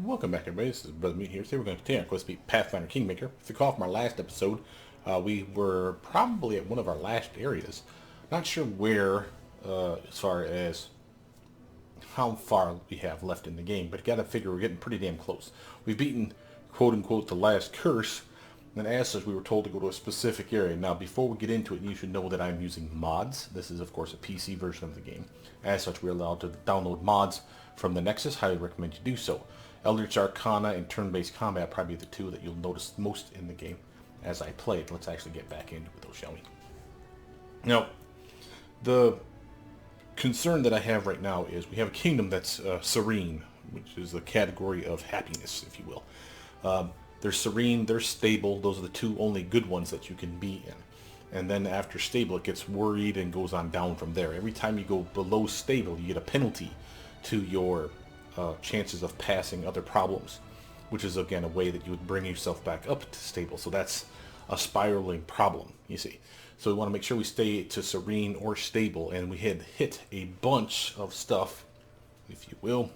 Welcome back, everybody. This is Brother Meat here. Today we're going to continue our quest to beat Pathfinder Kingmaker. If you recall from our last episode, we were probably at one of our last areas. Not sure where, as far as how far we have left in the game, but you got to figure we're getting pretty damn close. We've beaten, quote-unquote, the last curse, and as such, we were told to go to a specific area. Now, before we get into it, you should know that I'm using mods. This is, of course, a PC version of the game. As such, we're allowed to download mods from the Nexus. Highly recommend you do so. Eldritch Arcana and turn-based combat are probably the two that you'll notice most in the game as I play it. Let's actually get back into it, though, shall we? Now, the concern that I have right now is we have a kingdom that's serene, which is a category of happiness, if you will. They're serene, they're stable. Those are the two only good ones that you can be in. And then after stable, it gets worried and goes on down from there. Every time you go below stable, you get a penalty to your chances of passing other problems, which is again a way that you would bring yourself back up to stable. So that's a spiraling problem, you see. So we want to make sure we stay to serene or stable, and we had hit a bunch of stuff, if you will.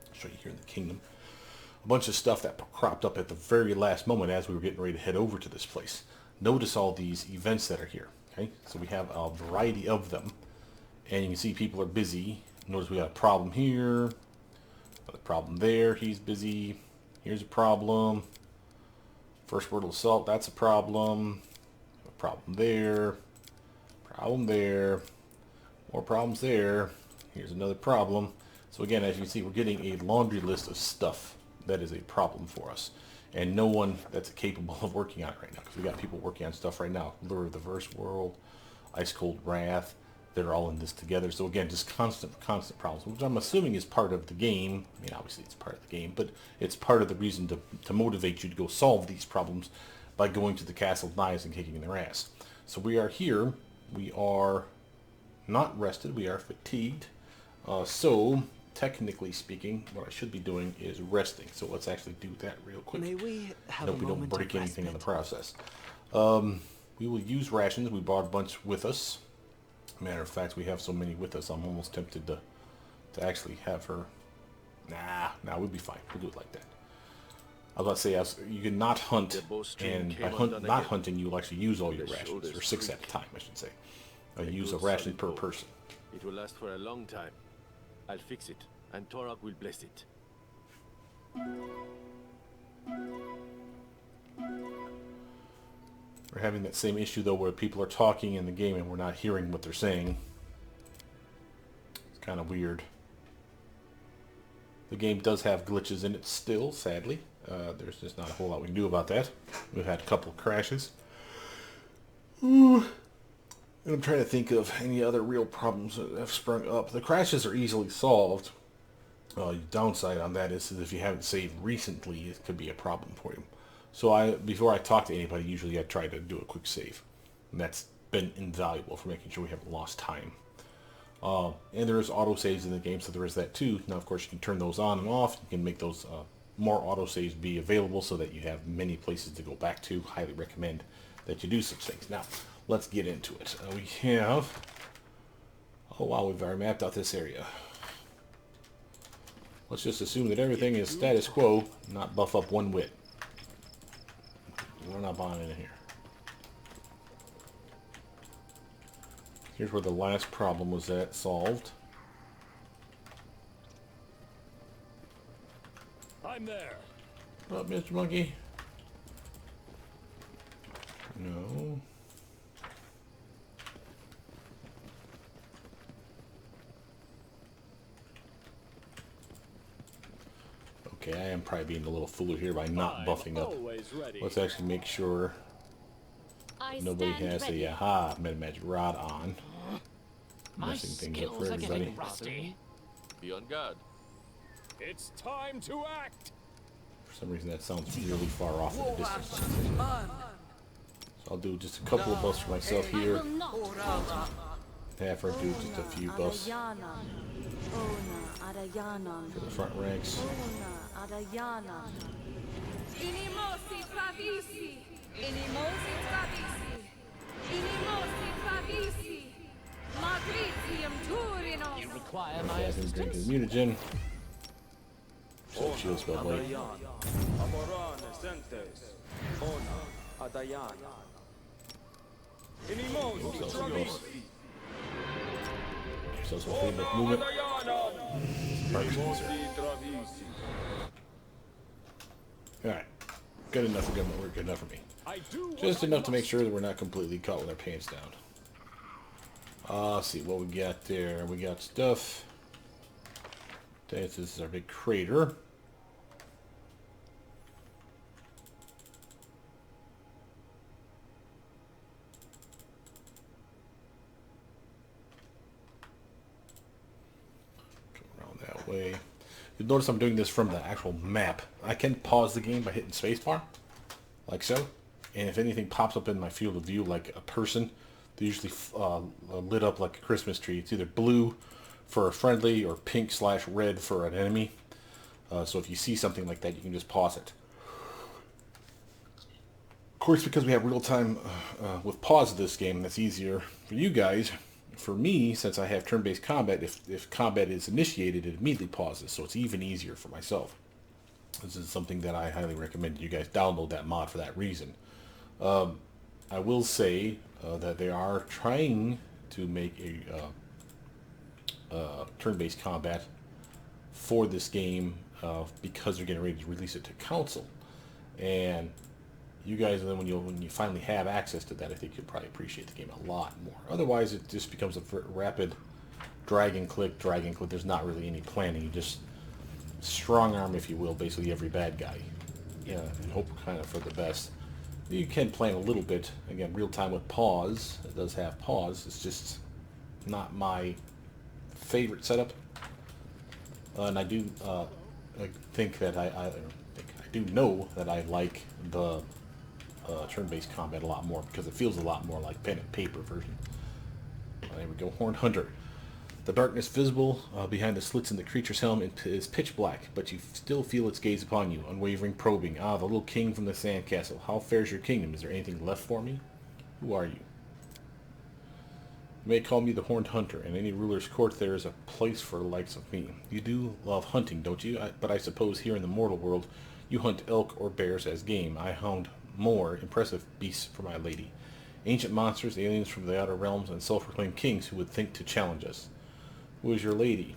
I'll show you here in the kingdom. A bunch of stuff that cropped up at the very last moment as we were getting ready to head over to this place. Notice all these events that are here. Okay, so we have a variety of them, and you can see people are busy. Notice we got a problem here. Another problem there, he's busy. Here's a problem. First word assault, that's a problem. A problem there. Problem there. More problems there. Here's another problem. So again, as you can see, we're getting a laundry list of stuff that is a problem for us. And no one that's capable of working on it right now. Because we got people working on stuff right now. Lure of the Verse World, Ice Cold Wrath. They're all in this together. So again, just constant problems, which I'm assuming is part of the game. I mean, obviously it's part of the game, but it's part of the reason to motivate you to go solve these problems by going to the Castle of Knives and kicking their ass. So we are here. We are not rested. We are fatigued. So, technically speaking, what I should be doing is resting. So let's actually do that real quick. May we have Hope a we don't moment break of anything in the respite? process. We will use rations. We brought a bunch with us. Matter of fact, we have so many with us, I'm almost tempted to actually have her. Nah, we'll be fine. We'll do it like that. I was about to say, you can not hunt, and by not hunting, you'll actually use all your rations, or 6 at a time, I should say. Use a ration per person. It will last for a long time. I'll fix it, and Torok will bless it. We're having that same issue, though, where people are talking in the game and we're not hearing what they're saying. It's kind of weird. The game does have glitches in it still, sadly. There's just not a whole lot we can do about that. We've had a couple of crashes. Ooh. And I'm trying to think of any other real problems that have sprung up. The crashes are easily solved. Downside on that is if you haven't saved recently, it could be a problem for you. So before I talk to anybody, usually I try to do a quick save. And that's been invaluable for making sure we haven't lost time. And there is autosaves in the game, so there is that too. Now, of course, you can turn those on and off. You can make those more autosaves be available so that you have many places to go back to. Highly recommend that you do such things. Now, let's get into it. We have... Oh, wow, we've already mapped out this area. Let's just assume that everything is status quo, not buff up one whit. We're not buying in here. Here's where the last problem was solved. I'm there. What up, Mr. Monkey? No. Okay, I am probably being a little foolish here by not buffing up. Let's actually make sure nobody has a metamagic rod on. Messing things up for everybody. Rusty. Be on guard. It's time to act. For some reason that sounds really far off in the distance. So I'll do just a couple of buffs for myself here. Have her do just a few buffs for the front ranks. Inimosi travisi, inimosi travisi, inimosi travisi, magritium turinos. You require my Have him drink his assistance? mutagen. So shield spell blade. Amoran Sentes. Ona Adayana. Inimosi Travisti. So it's hopefully make movement. Inimosi Travisi. Alright. Good enough for Gunman. We're good enough for me. I do Just enough to make sure that we're not completely caught with our pants down. Let's see what we got there. We got stuff. This is our big crater. Come around that way. You'll notice I'm doing this from the actual map. I can pause the game by hitting spacebar, like so. And if anything pops up in my field of view, like a person, they're usually lit up like a Christmas tree. It's either blue for a friendly or pink/red for an enemy. So if you see something like that, you can just pause it. Of course, because we have real-time with pause of this game, that's easier for you guys. For me, since I have turn-based combat, if combat is initiated, it immediately pauses. So it's even easier for myself. This is something that I highly recommend you guys download that mod for that reason. I will say that they are trying to make a turn-based combat for this game because they're getting ready to release it to console. And you guys, then when you finally have access to that, I think you'll probably appreciate the game a lot more. Otherwise, it just becomes a rapid drag and click. There's not really any planning. You just strong arm, if you will, basically every bad guy. Yeah, and hope kind of for the best. You can plan a little bit. Again, real time with pause. It does have pause. It's just not my favorite setup. And I do think that I do know that I like the turn-based combat a lot more because it feels a lot more like pen and paper version. There we go, Horned Hunter. The darkness visible behind the slits in the creature's helm is pitch black, but you still feel its gaze upon you, unwavering, probing. Ah, the little king from the sandcastle. How fares your kingdom? Is there anything left for me? Who are you? You may call me the Horned Hunter. In any ruler's court there is a place for the likes of me. You do love hunting, don't you? But I suppose here in the mortal world you hunt elk or bears as game. I hound more impressive beasts for my lady. Ancient monsters, aliens from the outer realms, and self-proclaimed kings who would think to challenge us. Who is your lady?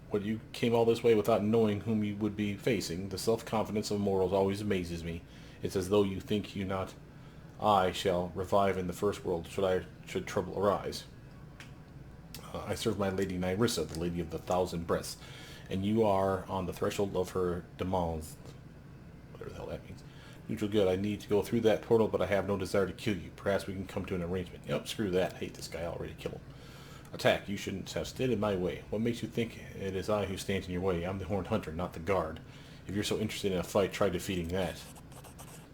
What, you came all this way without knowing whom you would be facing? The self-confidence of mortals always amazes me. It's as though you think you not. I shall revive in the first world should trouble arise. I serve my lady Nyrissa, the lady of the thousand breaths, and you are on the threshold of her demands. Whatever the hell that means. Neutral good, I need to go through that portal, but I have no desire to kill you. Perhaps we can come to an arrangement. Yep, screw that. I hate this guy already. Kill him. Attack. You shouldn't have stood in my way. What makes you think it is I who stands in your way? I'm the Horned Hunter, not the guard. If you're so interested in a fight, try defeating that.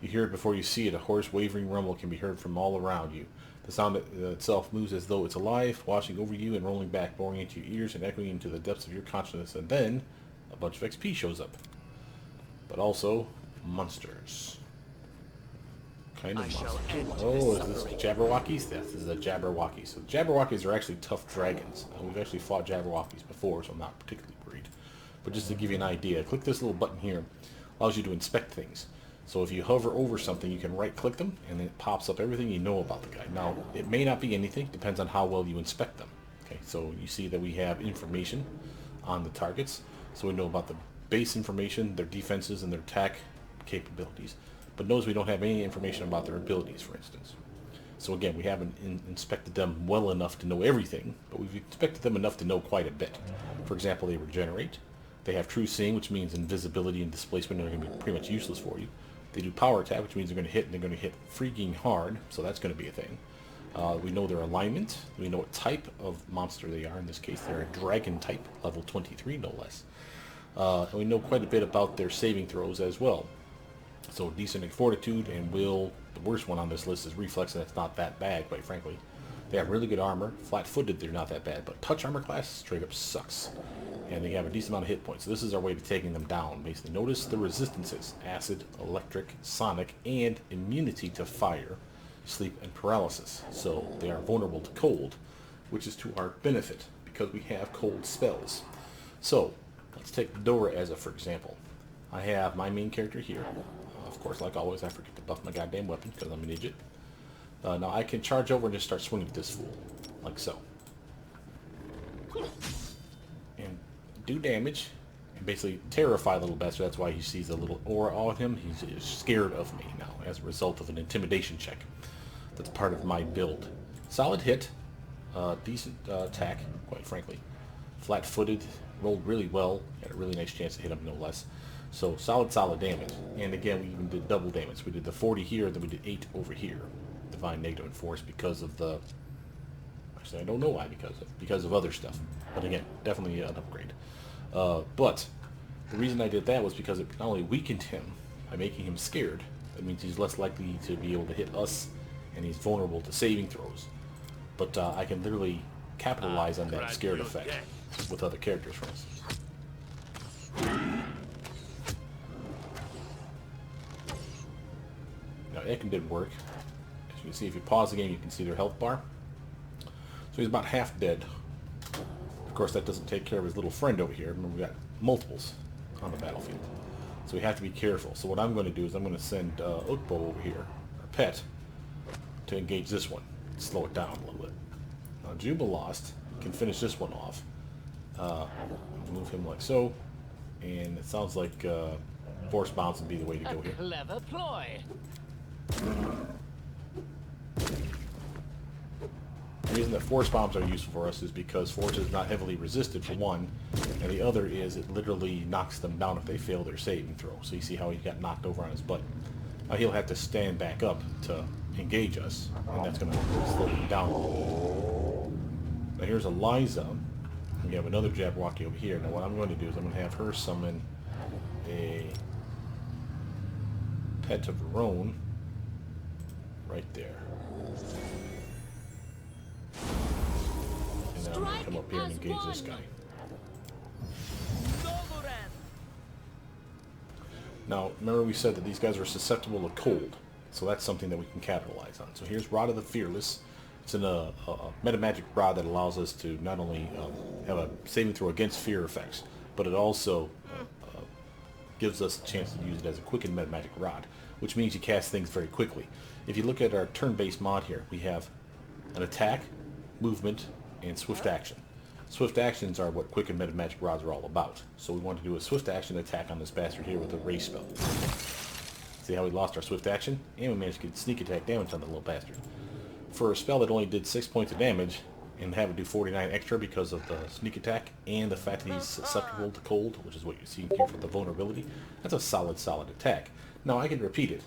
You hear it before you see it. A hoarse, wavering rumble can be heard from all around you. The sound itself moves as though it's alive, washing over you and rolling back, boring into your ears and echoing into the depths of your consciousness. And then a bunch of XP shows up. But also monsters. Kind of monsters. Oh, is this Jabberwockies? This is a Jabberwocky. So Jabberwockies are actually tough dragons. We've actually fought Jabberwockies before, so I'm not particularly worried. But just to give you an idea, click this little button here. Allows you to inspect things. So if you hover over something, you can right-click them, and it pops up everything you know about the guy. Now, it may not be anything. Depends on how well you inspect them. Okay, so you see that we have information on the targets. So we know about the base information, their defenses, and their attack capabilities. But notice we don't have any information about their abilities, for instance. So again, we haven't inspected them well enough to know everything, but we've inspected them enough to know quite a bit. For example, they regenerate. They have true seeing, which means invisibility and displacement are going to be pretty much useless for you. They do power attack, which means they're going to hit, and they're going to hit freaking hard, so that's going to be a thing. We know their alignment. We know what type of monster they are. In this case, they're a dragon type, level 23, no less. And we know quite a bit about their saving throws as well. So decent in fortitude and will. The worst one on this list is reflex, and it's not that bad, quite frankly. They have really good armor. Flat-footed, they're not that bad, but touch armor class straight up sucks. And they have a decent amount of hit points. So this is our way to taking them down. Basically, notice the resistances: acid, electric, sonic, and immunity to fire, sleep, and paralysis. So they are vulnerable to cold, which is to our benefit because we have cold spells. So let's take Dorraj as for example. I have my main character here. Of course, like always, I forget to buff my goddamn weapon because I'm an idiot. Now I can charge over and just start swinging at this fool, like so. And do damage, and basically terrify a little bastard. That's why he sees a little aura on him. He's scared of me now as a result of an intimidation check. That's part of my build. Solid hit, decent attack, quite frankly. Flat-footed, rolled really well, had a really nice chance to hit him, no less. So solid damage. And again, we even did double damage. We did the 40 here, then we did 8 over here. Divine negative enforce because of the... Actually, I don't know why because of other stuff. But again, definitely an upgrade. But the reason I did that was because it not only weakened him by making him scared, that means he's less likely to be able to hit us, and he's vulnerable to saving throws. But I can literally capitalize on that scared effect with other characters, for instance. Now, Ekin did work. As you can see, if you pause the game, you can see their health bar. So he's about half dead. Of course, that doesn't take care of his little friend over here. Remember, we got multiples on the battlefield. So we have to be careful. So what I'm going to do is I'm going to send Oakbo over here, our pet, to engage this one. Slow it down a little bit. Now, Jubilost can finish this one off. Move him like so. And it sounds like Force Bounce would be the way to go here. Clever ploy. The reason that force bombs are useful for us is because force is not heavily resisted, for one, and the other is it literally knocks them down if they fail their saving throw. So you see how he got knocked over on his butt. Now he'll have to stand back up to engage us, and that's going to slow him down a little bit. Now here's Eliza. We have another Jabberwocky over here. Now what I'm going to do is I'm going to have her summon a pet of her own right there. And then I'm going to come up here and engage this guy. Now, remember we said that these guys are susceptible to cold, so that's something that we can capitalize on. So here's Rod of the Fearless. It's a metamagic rod that allows us to not only have a saving throw against fear effects, but it also gives us a chance to use it as a quickened metamagic rod, which means you cast things very quickly. If you look at our turn-based mod here, we have an attack, movement, and swift action. Swift actions are what quickened metamagic rods are all about. So we want to do a swift action attack on this bastard here with a ray spell. See how we lost our swift action? And we managed to get sneak attack damage on the little bastard. For a spell that only did 6 points of damage, and have it do 49 extra because of the sneak attack, and the fact that he's susceptible to cold, which is what you see here for the vulnerability, that's a solid attack. Now I can repeat it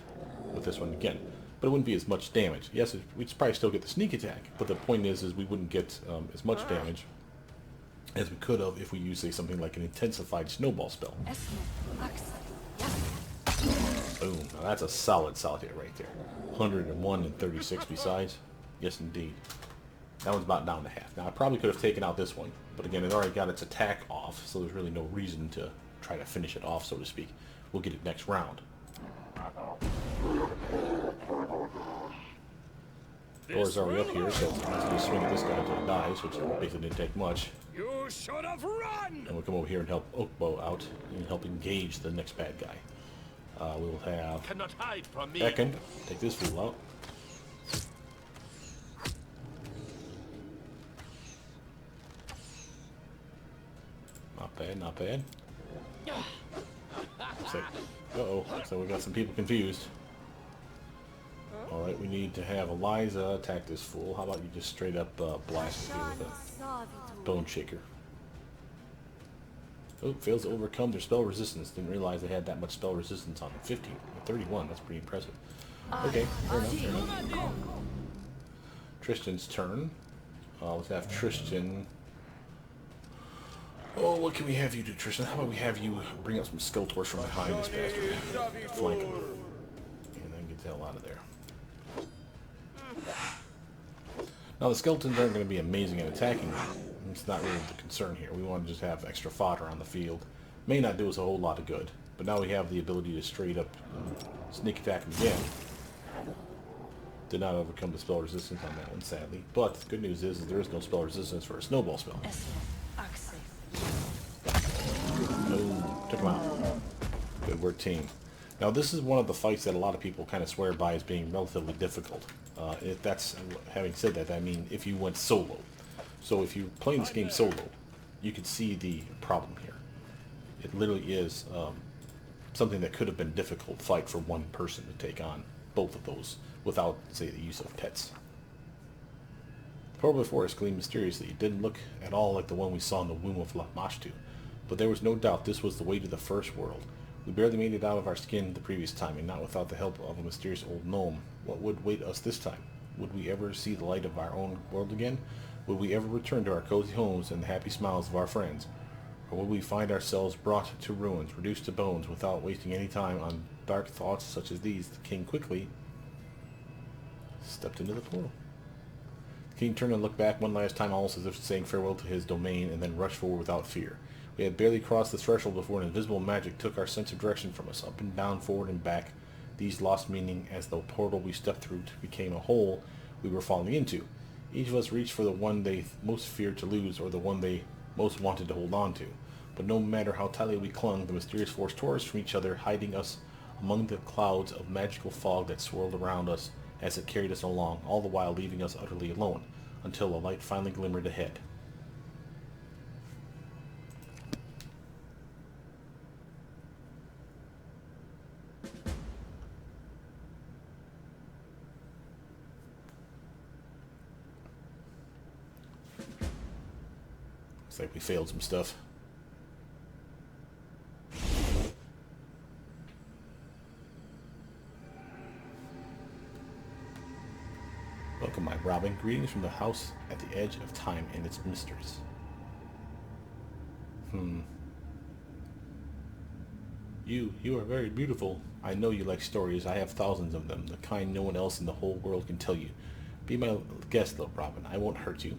with this one again, but it wouldn't be as much damage. Yes, we'd probably still get the sneak attack, but the point is we wouldn't get as much damage as we could have if we used, say, something like an intensified snowball spell. Boom. Now that's a solid hit right there. 101 and 36 besides. Yes, indeed. That one's about down to half. Now, I probably could have taken out this one, but again, it already got its attack off, so there's really no reason to try to finish it off, so to speak. We'll get it next round. Door's already up here, so I'm just going to swing at this guy until he dies, which basically didn't take much. You should have run! And we'll come over here and help Oakbo out and help engage the next bad guy. We'll have Cannot hide from me. Ekin, take this fool out. Not bad. Uh-oh, so we got some people confused. Alright, we need to have Eliza attack this fool. How about you just straight up blast him here with a bone shaker. Oh, fails to overcome their spell resistance. Didn't realize they had that much spell resistance on them. 15, 31, that's pretty impressive. Okay, fair enough. Tristan's turn. Let's have Tristan. Oh, what can we have you do, Tristan? How about we have you bring up some Skeletors from behind this bastard. Flank him. And then get the hell out of there. Now, the skeletons aren't going to be amazing at attacking. It's not really the concern here. We want to just have extra fodder on the field. May not do us a whole lot of good, but now we have the ability to straight up sneak attack him again. Did not overcome the spell resistance on that one, sadly. But the good news is there is no spell resistance for a snowball spell. Boom. Took him out. Good were tame. Now this is one of the fights that a lot of people kind of swear by as being relatively difficult. Having said that, I mean if you went solo. So if you're playing this game solo, you can see the problem here. It literally is something that could have been a difficult fight for one person to take on both of those without, say, the use of pets. The portal before us gleamed mysteriously. It didn't look at all like the one we saw in the womb of Lamashtu, but there was no doubt this was the way to the first world. We barely made it out of our skin the previous time, and not without the help of a mysterious old gnome. What would wait us this time? Would we ever see the light of our own world again? Would we ever return to our cozy homes and the happy smiles of our friends? Or would we find ourselves brought to ruins, reduced to bones, without wasting any time on dark thoughts such as these? The king quickly stepped into the portal. The king turned and looked back one last time, almost as if saying farewell to his domain, and then rushed forward without fear. We had barely crossed the threshold before an invisible magic took our sense of direction from us, up and down, forward and back. These lost meaning as the portal we stepped through became a hole we were falling into. Each of us reached for the one they most feared to lose, or the one they most wanted to hold on to. But no matter how tightly we clung, the mysterious force tore us from each other, hiding us among the clouds of magical fog that swirled around us as it carried us along, all the while leaving us utterly alone, until a light finally glimmered ahead. Looks like we failed some stuff. Welcome, my Robin. Greetings from the house at the edge of time and its mysteries. You are very beautiful. I know you like stories. I have thousands of them, the kind no one else in the whole world can tell you. Be my guest, though, Robin. I won't hurt you.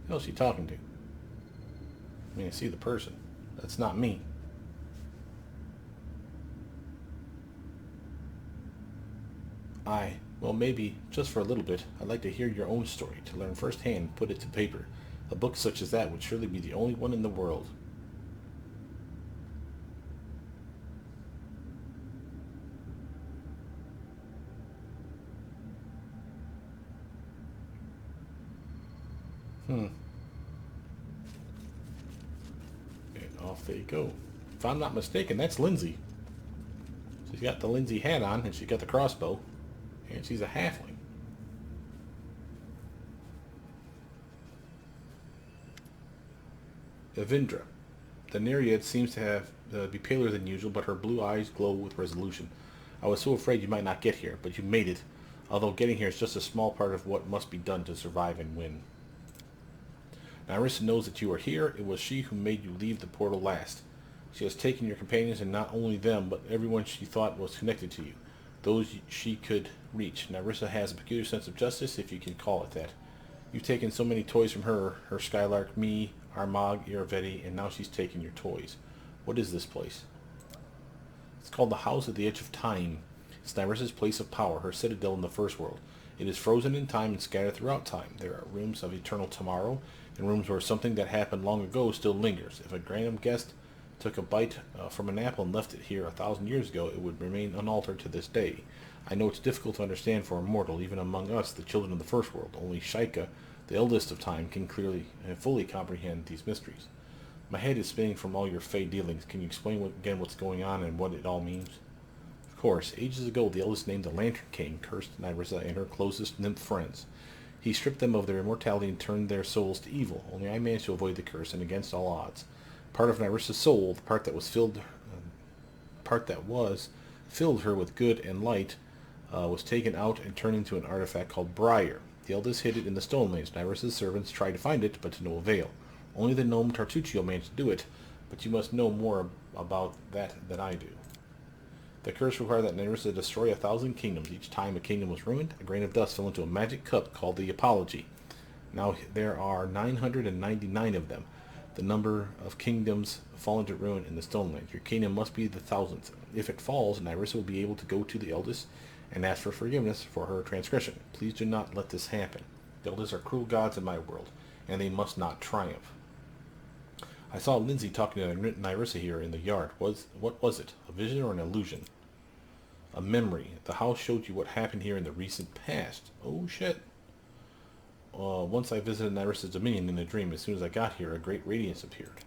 Who else is she talking to? I mean, I see the person. That's not me. Well, maybe, just for a little bit, I'd like to hear your own story, to learn firsthand, put it to paper. A book such as that would surely be the only one in the world. And off they go. If I'm not mistaken, that's Lindsay. She's got the Lindsay hat on, and she's got the crossbow. And she's a halfling. Evindra. The Nereid seems to be paler than usual, but her blue eyes glow with resolution. I was so afraid you might not get here, but you made it. Although getting here is just a small part of what must be done to survive and win. Now, Arissa knows that you are here. It was she who made you leave the portal last. She has taken your companions, and not only them, but everyone she thought was connected to you. Those she could reach. Narissa has a peculiar sense of justice, if you can call it that. You've taken so many toys from her Skylark, me, Armag, Iravetti, and now she's taken your toys. What is this place? It's called the House at the Edge of Time. It's Narissa's place of power, her citadel in the First World. It is frozen in time and scattered throughout time. There are rooms of eternal tomorrow, and rooms where something that happened long ago still lingers. If a random guest took a bite from an apple and left it here 1,000 years ago, it would remain unaltered to this day. I know it's difficult to understand for a mortal, even among us, the children of the First World. Only Shaika, the eldest of time, can clearly and fully comprehend these mysteries. My head is spinning from all your fey dealings. Can you explain again what's going on and what it all means? Of course, ages ago, the eldest named the Lantern King cursed Nyrissa and her closest nymph friends. He stripped them of their immortality and turned their souls to evil. Only I managed to avoid the curse, and against all odds. Part of Nyrissa's soul, the part that was filled her with good and light, was taken out and turned into an artifact called Briar. The eldest hid it in the stone lands. Nyrissa's servants tried to find it, but to no avail. Only the gnome Tartuccio managed to do it, but you must know more about that than I do. The curse required that Nyrissa destroy 1,000 kingdoms. Each time a kingdom was ruined, a grain of dust fell into a magic cup called the Apology. Now there are 999 of them. The number of kingdoms fallen to ruin in the Stonelands. Your kingdom must be the 1,000th. If it falls, Nyrissa will be able to go to the eldest and ask for forgiveness for her transgression. Please do not let this happen. The eldest are cruel gods in my world, and they must not triumph. I saw Lindsay talking to Nyrissa here in the yard. What was it? A vision or an illusion? A memory. The house showed you what happened here in the recent past. Oh shit. Once I visited Nyrissa's dominion in a dream. As soon as I got here, a great radiance appeared.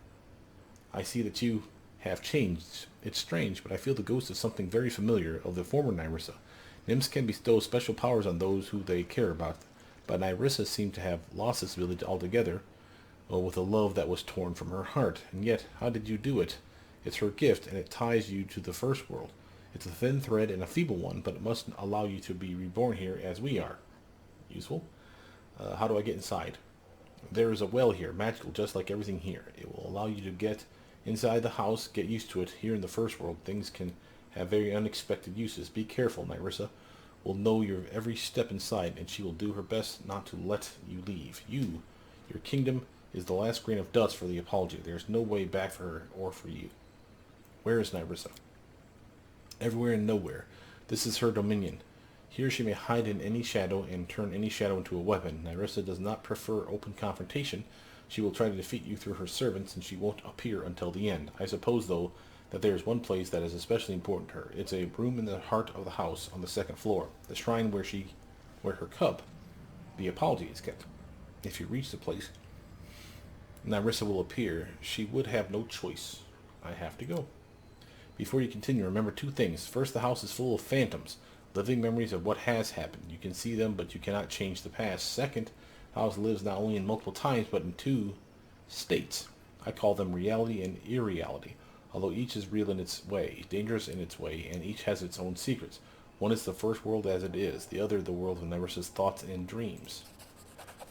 I see that you have changed. It's strange, but I feel the ghost of something very familiar, of the former Nyrissa. Nymphs can bestow special powers on those who they care about, but Nyrissa seemed to have lost this ability altogether, with a love that was torn from her heart. And yet, how did you do it? It's her gift, and it ties you to the first world. It's a thin thread and a feeble one, but it must allow you to be reborn here as we are. Useful. How do I get inside? There is a well here, magical, just like everything here. It will allow you to get inside the house, get used to it. Here in the first world, things can have very unexpected uses. Be careful. Nyrissa will know your every step inside, and she will do her best not to let you leave. Your kingdom is the last grain of dust for the Apology. There is no way back for her or for you. Where is Nyrissa? Everywhere and nowhere. This is her dominion. Here she may hide in any shadow and turn any shadow into a weapon. Nyrissa does not prefer open confrontation. She will try to defeat you through her servants, and she won't appear until the end. I suppose, though, that there is one place that is especially important to her. It's a room in the heart of the house on the second floor, the shrine where her cub, the Apology, is kept. If you reach the place, Nyrissa will appear. She would have no choice. I have to go. Before you continue, remember two things. First, the house is full of phantoms, living memories of what has happened. You can see them, but you cannot change the past. Second, the house lives not only in multiple times, but in two states. I call them reality and irreality, although each is real in its way, dangerous in its way, and each has its own secrets. One is the first world as it is, the other the world of Nyrissa's thoughts and dreams.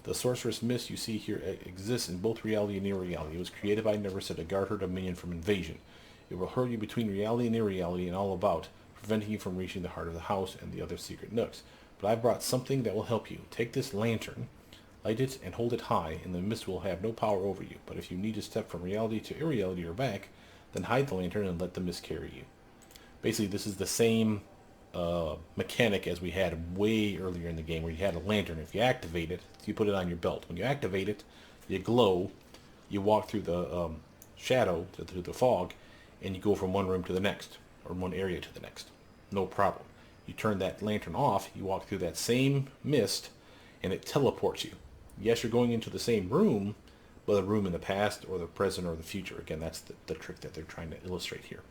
The sorceress mist you see here exists in both reality and irreality. It was created by Nyrissa to guard her dominion from invasion. It will hurl you between reality and irreality and all about, preventing you from reaching the heart of the house and the other secret nooks. But I brought something that will help you. Take this lantern, light it, and hold it high, and the mist will have no power over you. But if you need to step from reality to irreality or back, then hide the lantern and let the mist carry you. Basically, this is the same mechanic as we had way earlier in the game, where you had a lantern. If you activate it, you put it on your belt. When you activate it, you glow, you walk through the shadow, through the fog, and you go from one room to the next, or one area to the next. No problem. You turn that lantern off, you walk through that same mist, and it teleports you. Yes, you're going into the same room, but a room in the past, or the present, or the future. Again, that's the trick that they're trying to illustrate here.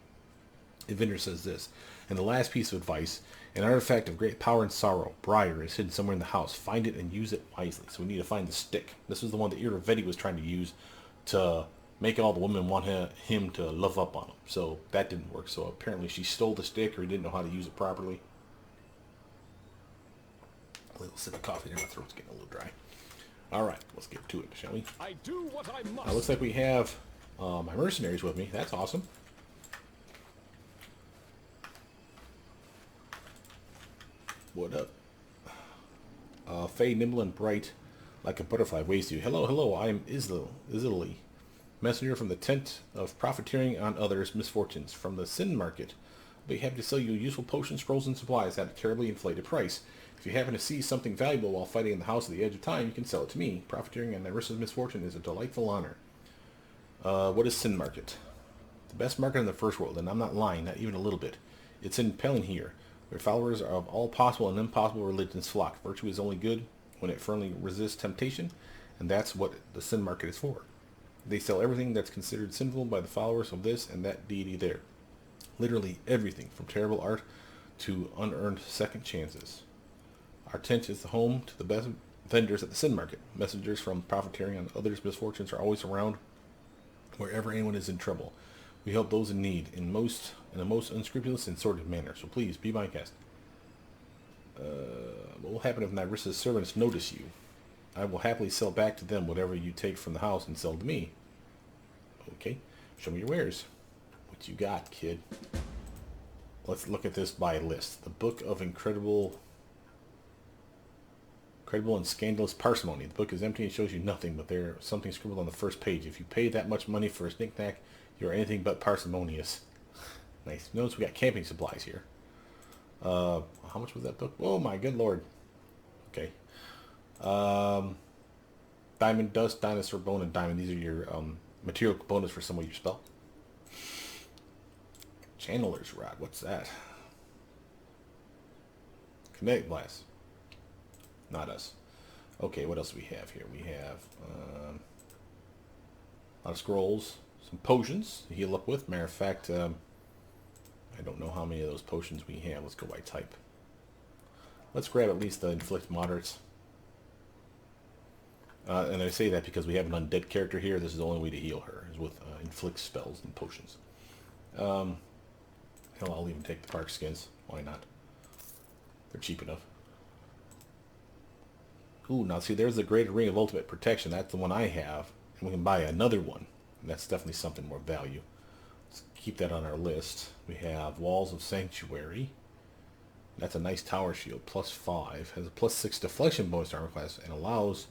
Evinder says this, and the last piece of advice, an artifact of great power and sorrow, Briar, is hidden somewhere in the house. Find it and use it wisely. So we need to find the stick. This was the one that Iraveti was trying to use to make all the women want him to love up on him. So that didn't work. So apparently she stole the stick, or he didn't know how to use it properly. A little sip of coffee there, my throat's getting a little dry. Alright, let's get to it, shall we? I do what I must. Looks like we have my mercenaries with me. That's awesome. What up? Faye, nimble and bright, like a butterfly, waves to you. Hello, hello, I am Islily, messenger from the tent of profiteering on others' misfortunes, from the sin market. I'll be happy to sell you useful potions, scrolls, and supplies at a terribly inflated price. If you happen to see something valuable while fighting in the house at the edge of time, you can sell it to me. Profiteering on Nyrissa's misfortune is a delightful honor. What is sin market? The best market in the first world, and I'm not lying, not even a little bit. It's in Pelin here, where followers of all possible and impossible religions flock. Virtue is only good when it firmly resists temptation, and that's what the sin market is for. They sell everything that's considered sinful by the followers of this and that deity there. Literally everything, from terrible art to unearned second chances. Our tent is the home to the best vendors at the sin market. Messengers from profiteering on others' misfortunes are always around wherever anyone is in trouble. We help those in need in a most unscrupulous and sordid manner. So please, be my guest. What will happen if Nyrissa's servants notice you? I will happily sell back to them whatever you take from the house and sell to me. Okay, show me your wares. What you got, kid? Let's look at this by list. The Book of Incredible and Scandalous Parsimony. The book is empty and shows you nothing, but there's something scribbled on the first page. If you pay that much money for a knick-knack, you're anything but parsimonious. Nice. Notice we got camping supplies here. How much was that book? Oh my good lord. Okay. Diamond Dust, Dinosaur Bone, and Diamond. These are your material components for some of your spell. Channeler's Rod, what's that? Kinetic Blast. Not us. Okay, what else do we have here? We have a lot of scrolls, some potions to heal up with. Matter of fact, I don't know how many of those potions we have. Let's go by type. Let's grab at least the Inflict Moderates. And I say that because we have an undead character here. This is the only way to heal her, is with Inflict spells and potions. Hell, I'll even take the Park Skins. Why not? They're cheap enough. Ooh, now see, there's the Greater Ring of Ultimate Protection. That's the one I have. And we can buy another one. And that's definitely something more value. Let's keep that on our list. We have Walls of Sanctuary. That's a nice tower shield. +5. Has a +6 deflection bonus to armor class. And allows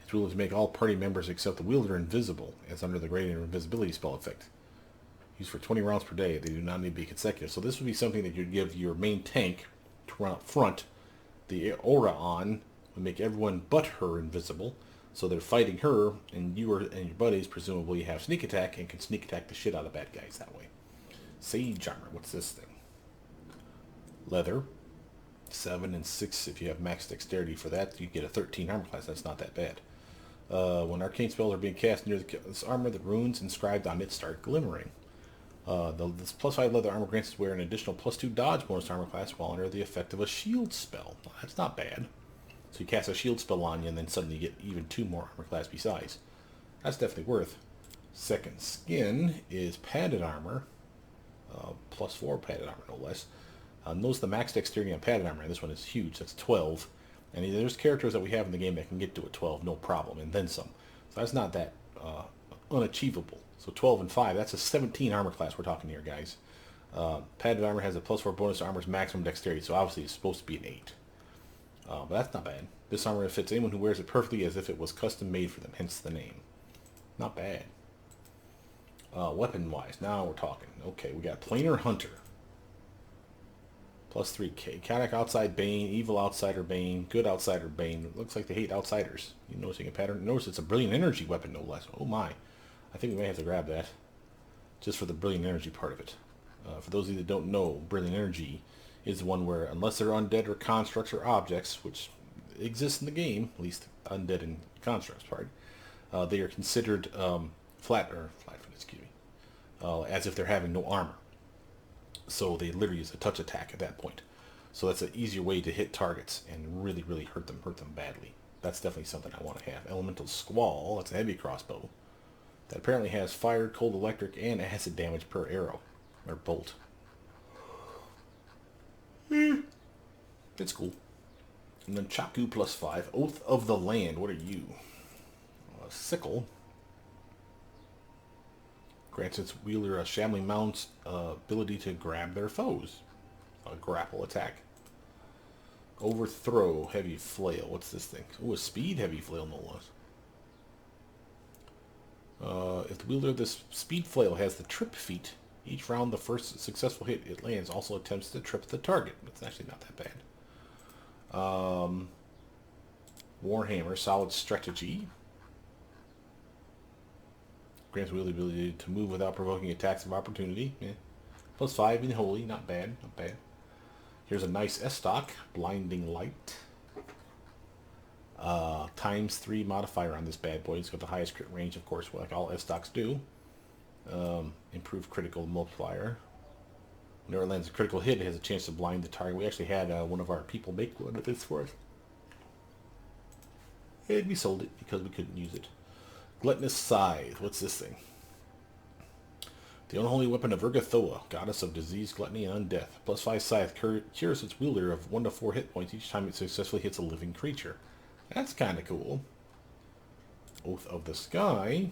its wielder to make all party members except the wielder invisible. As under the Greater Invisibility spell effect. Used for 20 rounds per day. They do not need to be consecutive. So this would be something that you'd give your main tank to run up front. The aura on would make everyone but her invisible. So they're fighting her, and you and your buddies presumably have sneak attack and can sneak attack the shit out of bad guys that way. Sage armor. What's this thing? Leather. 7 and 6 if you have max dexterity for that. You get a 13 armor class. That's not that bad. When arcane spells are being cast near this armor, the runes inscribed on it start glimmering. This +5 leather armor grants its wearer an additional +2 dodge bonus to armor class while under the effect of a shield spell. Well, that's not bad. So you cast a shield spell on you and then suddenly you get even 2 more armor class besides. That's definitely worth. Second skin is padded armor. +4 padded armor, no less. Notice the max dexterity on padded armor. This one is huge. That's 12. And there's characters that we have in the game that can get to a 12, no problem, and then some. So that's not that unachievable. So 12 and 5, that's a 17 armor class we're talking here, guys. Padded armor has a +4 bonus to armor's maximum dexterity, so obviously it's supposed to be an 8. But that's not bad. This armor fits anyone who wears it perfectly as if it was custom made for them, hence the name. Not bad. Weapon-wise, now we're talking. Okay, we got Planar Hunter. +3k. Chaotic Outside Bane, Evil Outsider Bane, Good Outsider Bane. It looks like they hate outsiders. You noticing a pattern? Notice it's a Brilliant Energy weapon, no less. Oh my. I think we may have to grab that. Just for the Brilliant Energy part of it. For those of you that don't know, Brilliant Energy is the one where, unless they're undead or constructs or objects, which exist in the game, at least undead and constructs part, they are considered flat-footed, excuse me, as if they're having no armor. So they literally use a touch attack at that point. So that's an easier way to hit targets and really, really hurt them badly. That's definitely something I want to have. Elemental Squall, that's a heavy crossbow. That apparently has fire, cold, electric, and acid damage per arrow. Or bolt. It's cool. And then Chaku +5. Oath of the Land. What are you? Sickle. Grants its wielder a shambling mount's ability to grab their foes. A grapple attack. Overthrow. Heavy Flail. What's this thing? Oh, a speed heavy flail, no less. If the wielder of this speed flail has the trip feat, each round the first successful hit it lands also attempts to trip the target. It's actually not that bad. Warhammer, solid strategy. Grants wielder the ability to move without provoking attacks of opportunity. Yeah. +5 in holy, not bad, not bad. Here's a nice S-stock, blinding light. ×3 modifier on this bad boy. It's got the highest crit range, of course, like all S-stocks do. Improved critical multiplier. Whenever it lands a critical hit, it has a chance to blind the target. We actually had one of our people make one of this for us. And we sold it because we couldn't use it. Gluttonous Scythe. What's this thing? The unholy weapon of Urgathoa, goddess of disease, gluttony, and undeath. +5 Scythe cures its wielder of 1 to 4 hit points each time it successfully hits a living creature. That's kind of cool. Oath of the Sky.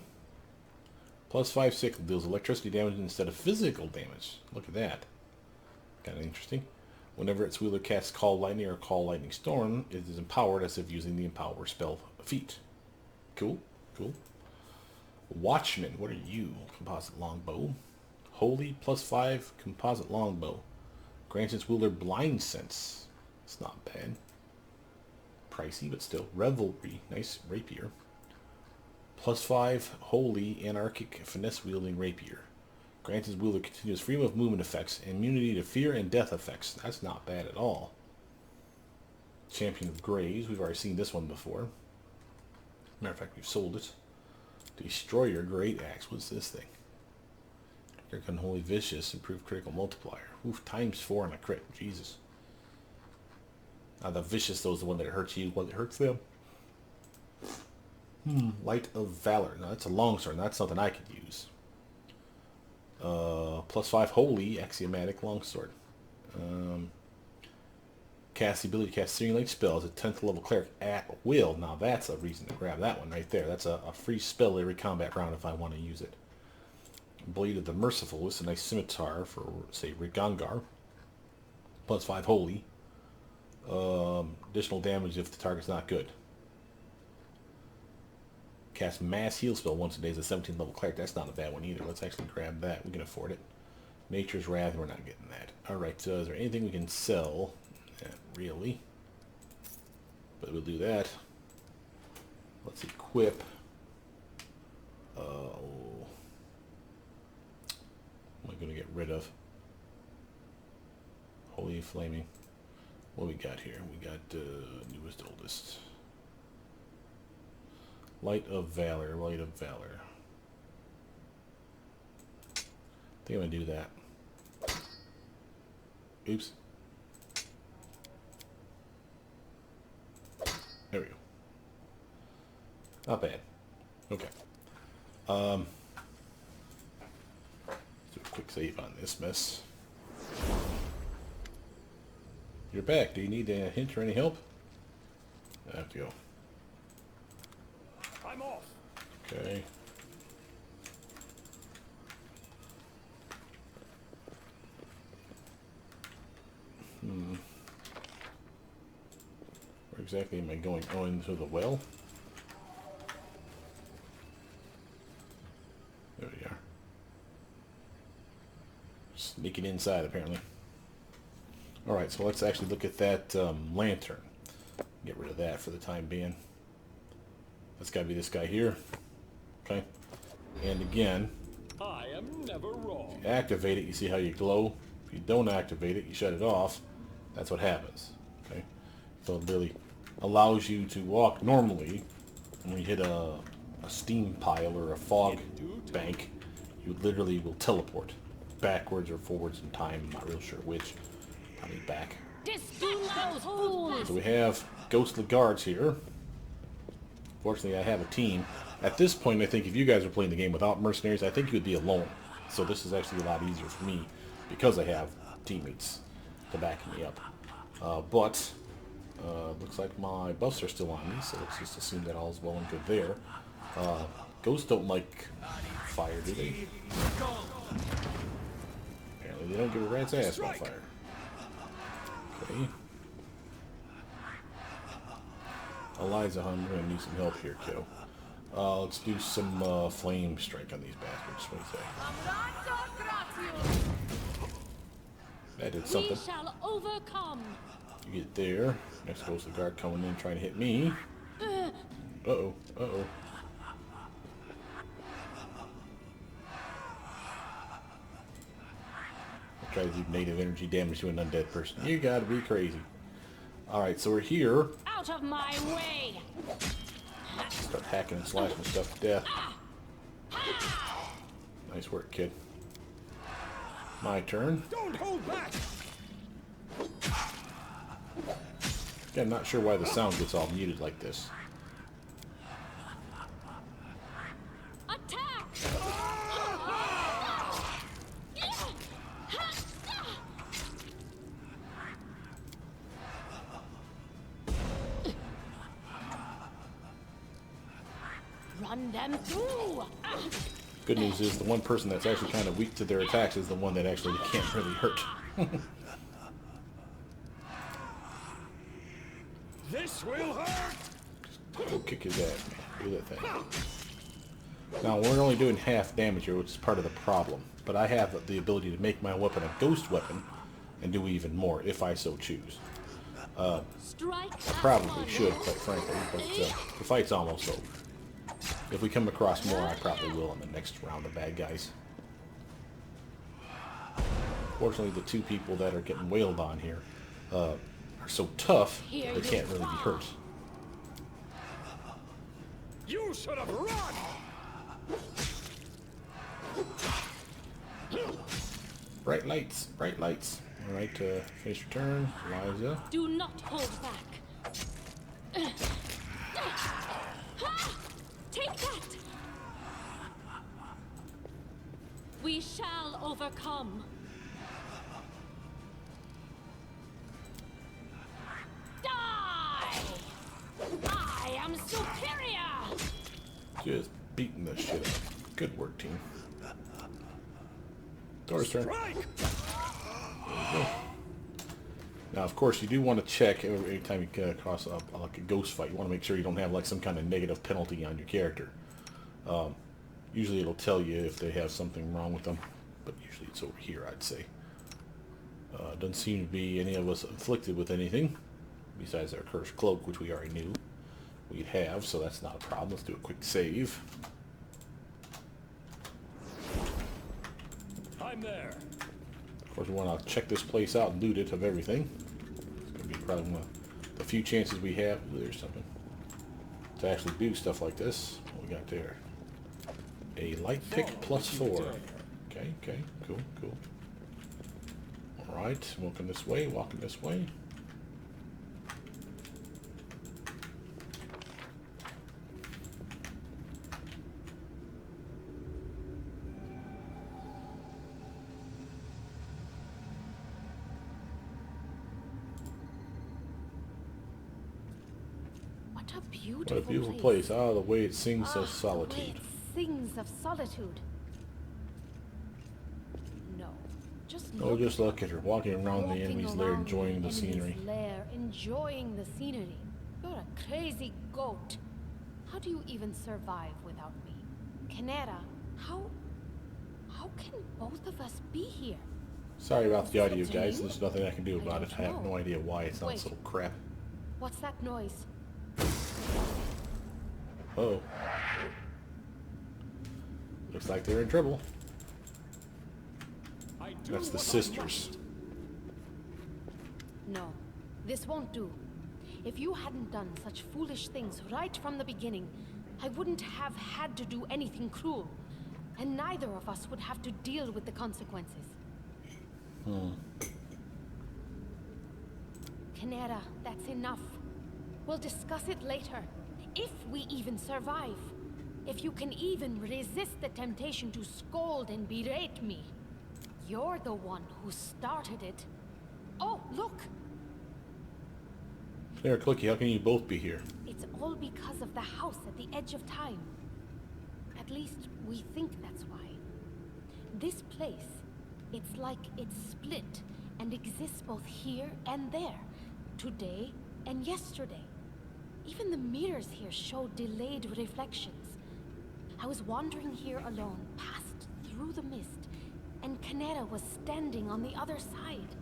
+5 Sickle deals electricity damage instead of physical damage. Look at that. Kind of interesting. Whenever its wielder casts Call Lightning or Call Lightning Storm, it is empowered as if using the Empower spell feat. Cool, cool. Watchman, what are you? Composite Longbow. Holy +5 Composite Longbow. Grants its wielder Blind Sense. It's not bad. Pricey, but still. Revelry, nice rapier. +5 holy anarchic finesse wielding rapier. Grants his wielder continuous freedom of movement effects, immunity to fear and death effects. That's not bad at all. Champion of Graves. We've already seen this one before. Matter of fact, we've sold it. Destroyer Great Axe. What's this thing? Critical Unholy Vicious. Improved critical multiplier. Oof, ×4 on a crit. Jesus. Now the Vicious, though, is the one that hurts you while it hurts them. Light of Valor. Now that's a longsword. That's something I could use. +5 holy axiomatic longsword. Cast the ability to cast Searing spells at 10th level cleric at will. Now that's a reason to grab that one right there. That's a free spell every combat round if I want to use it. Blade of the Merciful. It's a nice scimitar for, say, Rigangar. +5 holy. Additional damage if the target's not good. Cast mass heal spell once a day as a 17th level cleric. That's not a bad one either. Let's actually grab that. We can afford it. Nature's Wrath. We're not getting that. Alright, so is there anything we can sell? Not really. But we'll do that. Let's equip. What am I going to get rid of? Holy Flaming. What do we got here? We got newest, oldest. Light of Valor, Light of Valor. I think I'm going to do that. Oops. There we go. Not bad. Okay. Let's do a quick save on this mess. You're back. Do you need a hint or any help? I have to go. I'm off. Okay. Where exactly am I going? Oh, into the well? There we are. Sneaking inside, apparently. Alright, so let's actually look at that lantern. Get rid of that for the time being. That's got to be this guy here. Okay. And again, I am never wrong. if you activate it, you see how you glow. If you don't activate it, you shut it off. That's what happens. Okay. So it really allows you to walk normally. When you hit a steam pile or a fog bank, you literally will teleport backwards or forwards in time. I'm not real sure which. Probably back. So we have ghostly guards here. Fortunately, I have a team. At this point, I think if you guys are playing the game without mercenaries, I think you would be alone. So this is actually a lot easier for me because I have teammates to back me up. But looks like my buffs are still on me, so let's just assume that all's well and good there. Ghosts don't like fire, do they? Apparently they don't give a rat's ass about fire. Okay. Eliza, I'm going to need some help here, kiddo. Let's do some flame strike on these bastards. What do you say? That did something. We shall overcome. You get there. Next goes the guard coming in trying to hit me. Uh-oh. Uh-oh. I'll try to do native energy damage to an undead person. You gotta be crazy. Alright, so we're here. Out of my way. Start hacking and slashing stuff to death. Nice work, kid. My turn. Don't hold back. Again, I'm not sure why the sound gets all muted like this. Attack. Run them through. Good news is the one person that's actually kind of weak to their attacks is the one that actually can't really hurt. This will hurt. Go kick his ass, man. Do that thing. Now, we're only doing half damage here, which is part of the problem. But I have the ability to make my weapon a ghost weapon and do even more, if I so choose. I probably should, quite frankly, but the fight's almost over. If we come across more, I probably will in the next round of bad guys. Fortunately, the two people that are getting wailed on here are so tough Here they you can't really be fall. hurt. You should have run! Bright lights, bright lights. All right, finish your turn, Eliza. Do not hold back. Take that! We shall overcome. Die! I am superior! Just beating the shit out. Good work, team. Dorraj's turn. Strike! Now, of course, you do want to check every time you get across like a ghost fight. You want to make sure you don't have like some kind of negative penalty on your character. Usually it'll tell you if they have something wrong with them, but usually it's over here, I'd say. Doesn't seem to be any of us afflicted with anything besides our cursed cloak, which we already knew we'd have, so that's not a problem. Let's do a quick save. I'm there. Of course, we want to check this place out and loot it of everything. It's going to be probably one of the few chances we have. Ooh, there's something. To actually do stuff like this. What we got there? A light pick +4. Okay, okay, cool, cool. Alright, walking this way, walking this way. What a What a beautiful beautiful place. Ah, the way it sings of The way solitude. it sings of solitude. No, just Oh, look. just look at her, walking around the Walking enemy's lair, around enjoying the enemy's scenery. lair, enjoying the scenery. You're a crazy goat. How do you even survive without me? Canera, how can both of us be here? Sorry about the audio, Is it guys. you? There's nothing I can do I about it. don't I have know. no idea why it sounds Wait. so crap. What's that noise? Oh. Looks like they're in trouble. I do That's the what I sisters. must. No, this won't do. If you hadn't done such foolish things right from the beginning, I wouldn't have had to do anything cruel. And neither of us would have to deal with the consequences. Canera, that's enough. We'll discuss it later. If we even survive. If you can even resist the temptation to scold and berate me. You're the one who started it. Oh, look! There, Clicky, how can you both be here? It's all because of the house at the edge of time. At least, we think that's why. This place, it's like it's split and exists both here and there. Today and yesterday. Even the mirrors here show delayed reflections. I was wandering here alone, passed through the mist, and Canera was standing on the other side.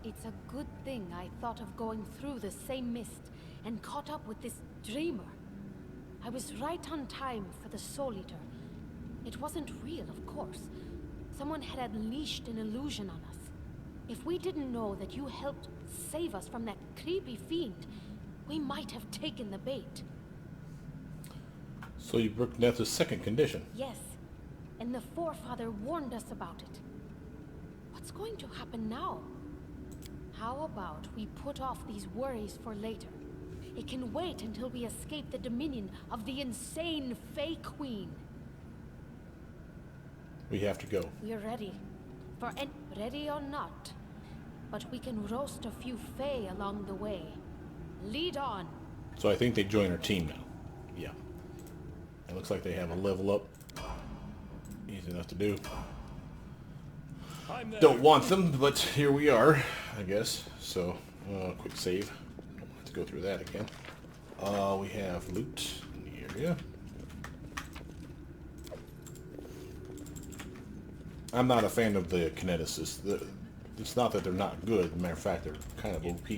It's a good thing I thought of going through the same mist and caught up with this dreamer. I was right on time for the Soul Eater. It wasn't real, of course. Someone had unleashed an illusion on us. If we didn't know that you helped save us from that creepy fiend, we might have taken the bait. So you broke Neth's second condition. Yes, and the Forefather warned us about it. What's going to happen now? How about we put off these worries for later? It can wait until we escape the dominion of the insane Fey Queen. We have to go. We're ready. Ready or not. But we can roast a few Fey along the way. Lead on. So I think they join our team now. Yeah. It looks like they have a level up. Easy enough to do. I'm there. Don't want them, but here we are, I guess. So, quick save. Don't have to go through that again. We have loot in the area. I'm not a fan of the kineticists. It's not that they're not good. As a matter of fact, they're kind of OP.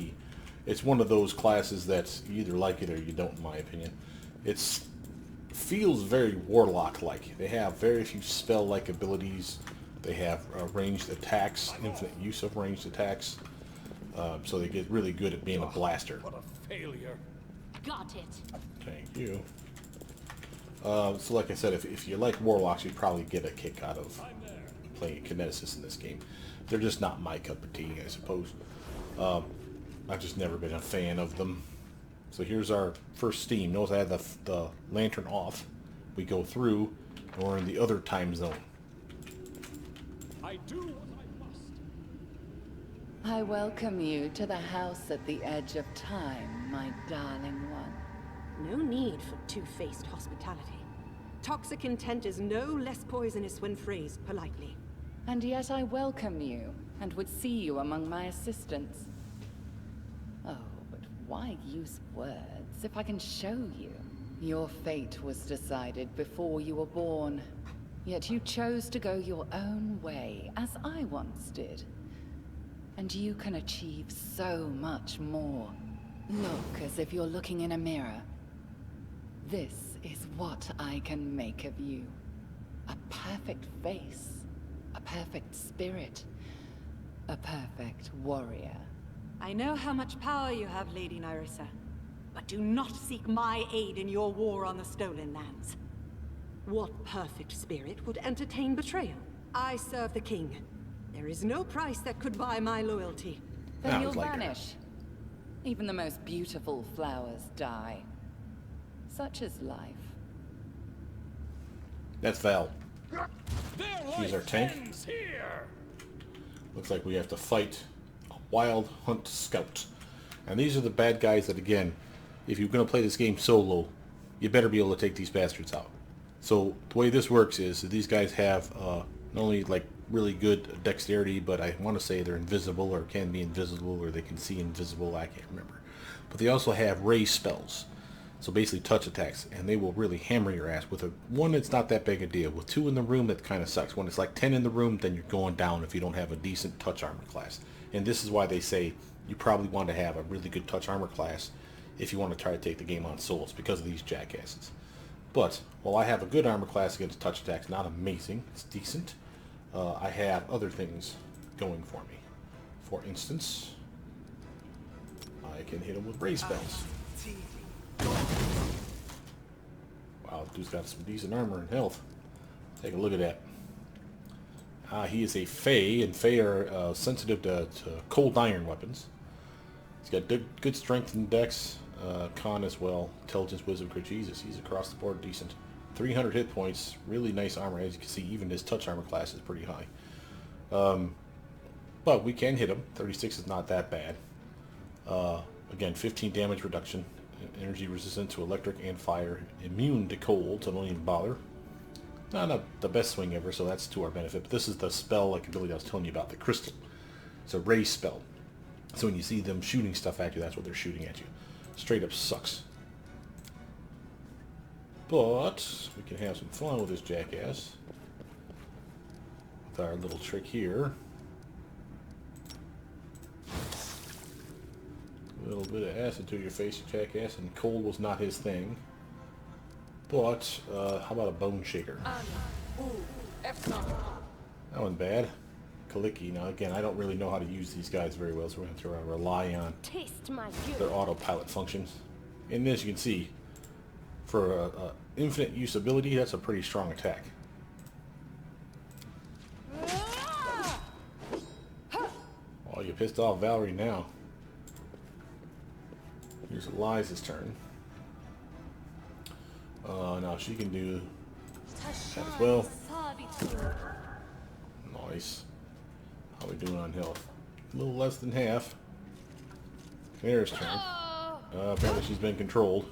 It's one of those classes that's you either like it or you don't, in my opinion. It's feels very warlock-like. They have very few spell-like abilities. They have ranged attacks, infinite use of ranged attacks. So they get really good at being a blaster. What a failure. Got it. Thank you. So like I said, if you like warlocks, you'd probably get a kick out of playing a kineticist in this game. They're just not my cup of tea, I suppose. I've just never been a fan of them. So here's our first steam. Notice I had the lantern off. We go through, and we're in the other time zone. I do what I must. I welcome you to the house at the edge of time, my darling one. No need for two-faced hospitality. Toxic intent is no less poisonous when phrased politely. And yet I welcome you, and would see you among my assistants. Oh, but why use words if I can show you? Your fate was decided before you were born. Yet you chose to go your own way, as I once did. And you can achieve so much more. Look as if you're looking in a mirror. This is what I can make of you. A perfect face. A perfect spirit. A perfect warrior. I know how much power you have, Lady Nyrissa. But do not seek my aid in your war on the stolen lands. What perfect spirit would entertain betrayal? I serve the king. There is no price that could buy my loyalty. Then I you'll like her. vanish. Even the most beautiful flowers die. Such is life. That's Val. Their She's our life tank. ends here. Looks like we have to fight a wild hunt scout. And these are the bad guys that, again, if you're going to play this game solo, you better be able to take these bastards out. So the way this works is that these guys have not only like really good dexterity, but I want to say they're invisible or can be invisible or they can see invisible. I can't remember. But they also have ray spells. So basically touch attacks, and they will really hammer your ass. With one, it's not that big a deal. With 2 in the room, that kind of sucks. When it's like 10 in the room, then you're going down if you don't have a decent touch armor class. And this is why they say you probably want to have a really good touch armor class if you want to try to take the game on solo. It's because of these jackasses. But while I have a good armor class against touch attacks, not amazing, it's decent, I have other things going for me. For instance, I can hit them with ray spells. Wow, dude's got some decent armor and health. Take a look at that. He is a Fae, and Fae are sensitive to cold iron weapons. He's got good strength and dex, con as well, intelligence, wisdom, crit. Jesus, he's across the board decent. 300 hit points, really nice armor. As you can see, even his touch armor class is pretty high. But we can hit him. 36 is not that bad. Again, 15 damage reduction. Energy resistant to electric and fire. Immune to cold, so don't even bother. Not the best swing ever, so that's to our benefit. But this is the spell-like ability I was telling you about, the crystal. It's a ray spell. So when you see them shooting stuff at you, that's what they're shooting at you. Straight up sucks. But we can have some fun with this jackass. With our little trick here. A little bit of acid to your face, you jackass, and cold was not his thing. But, how about a bone shaker? That wasn't bad. Kaliki. Now again, I don't really know how to use these guys very well, so we're going to rely on Taste my their good. autopilot functions. And as you can see, for infinite use ability, that's a pretty strong attack. Oh, you pissed off Valerie now. Here's Eliza's turn. Now she can do that as well. Nice. How we doing on health? A little less than half. Claire's turn. Apparently she's been controlled.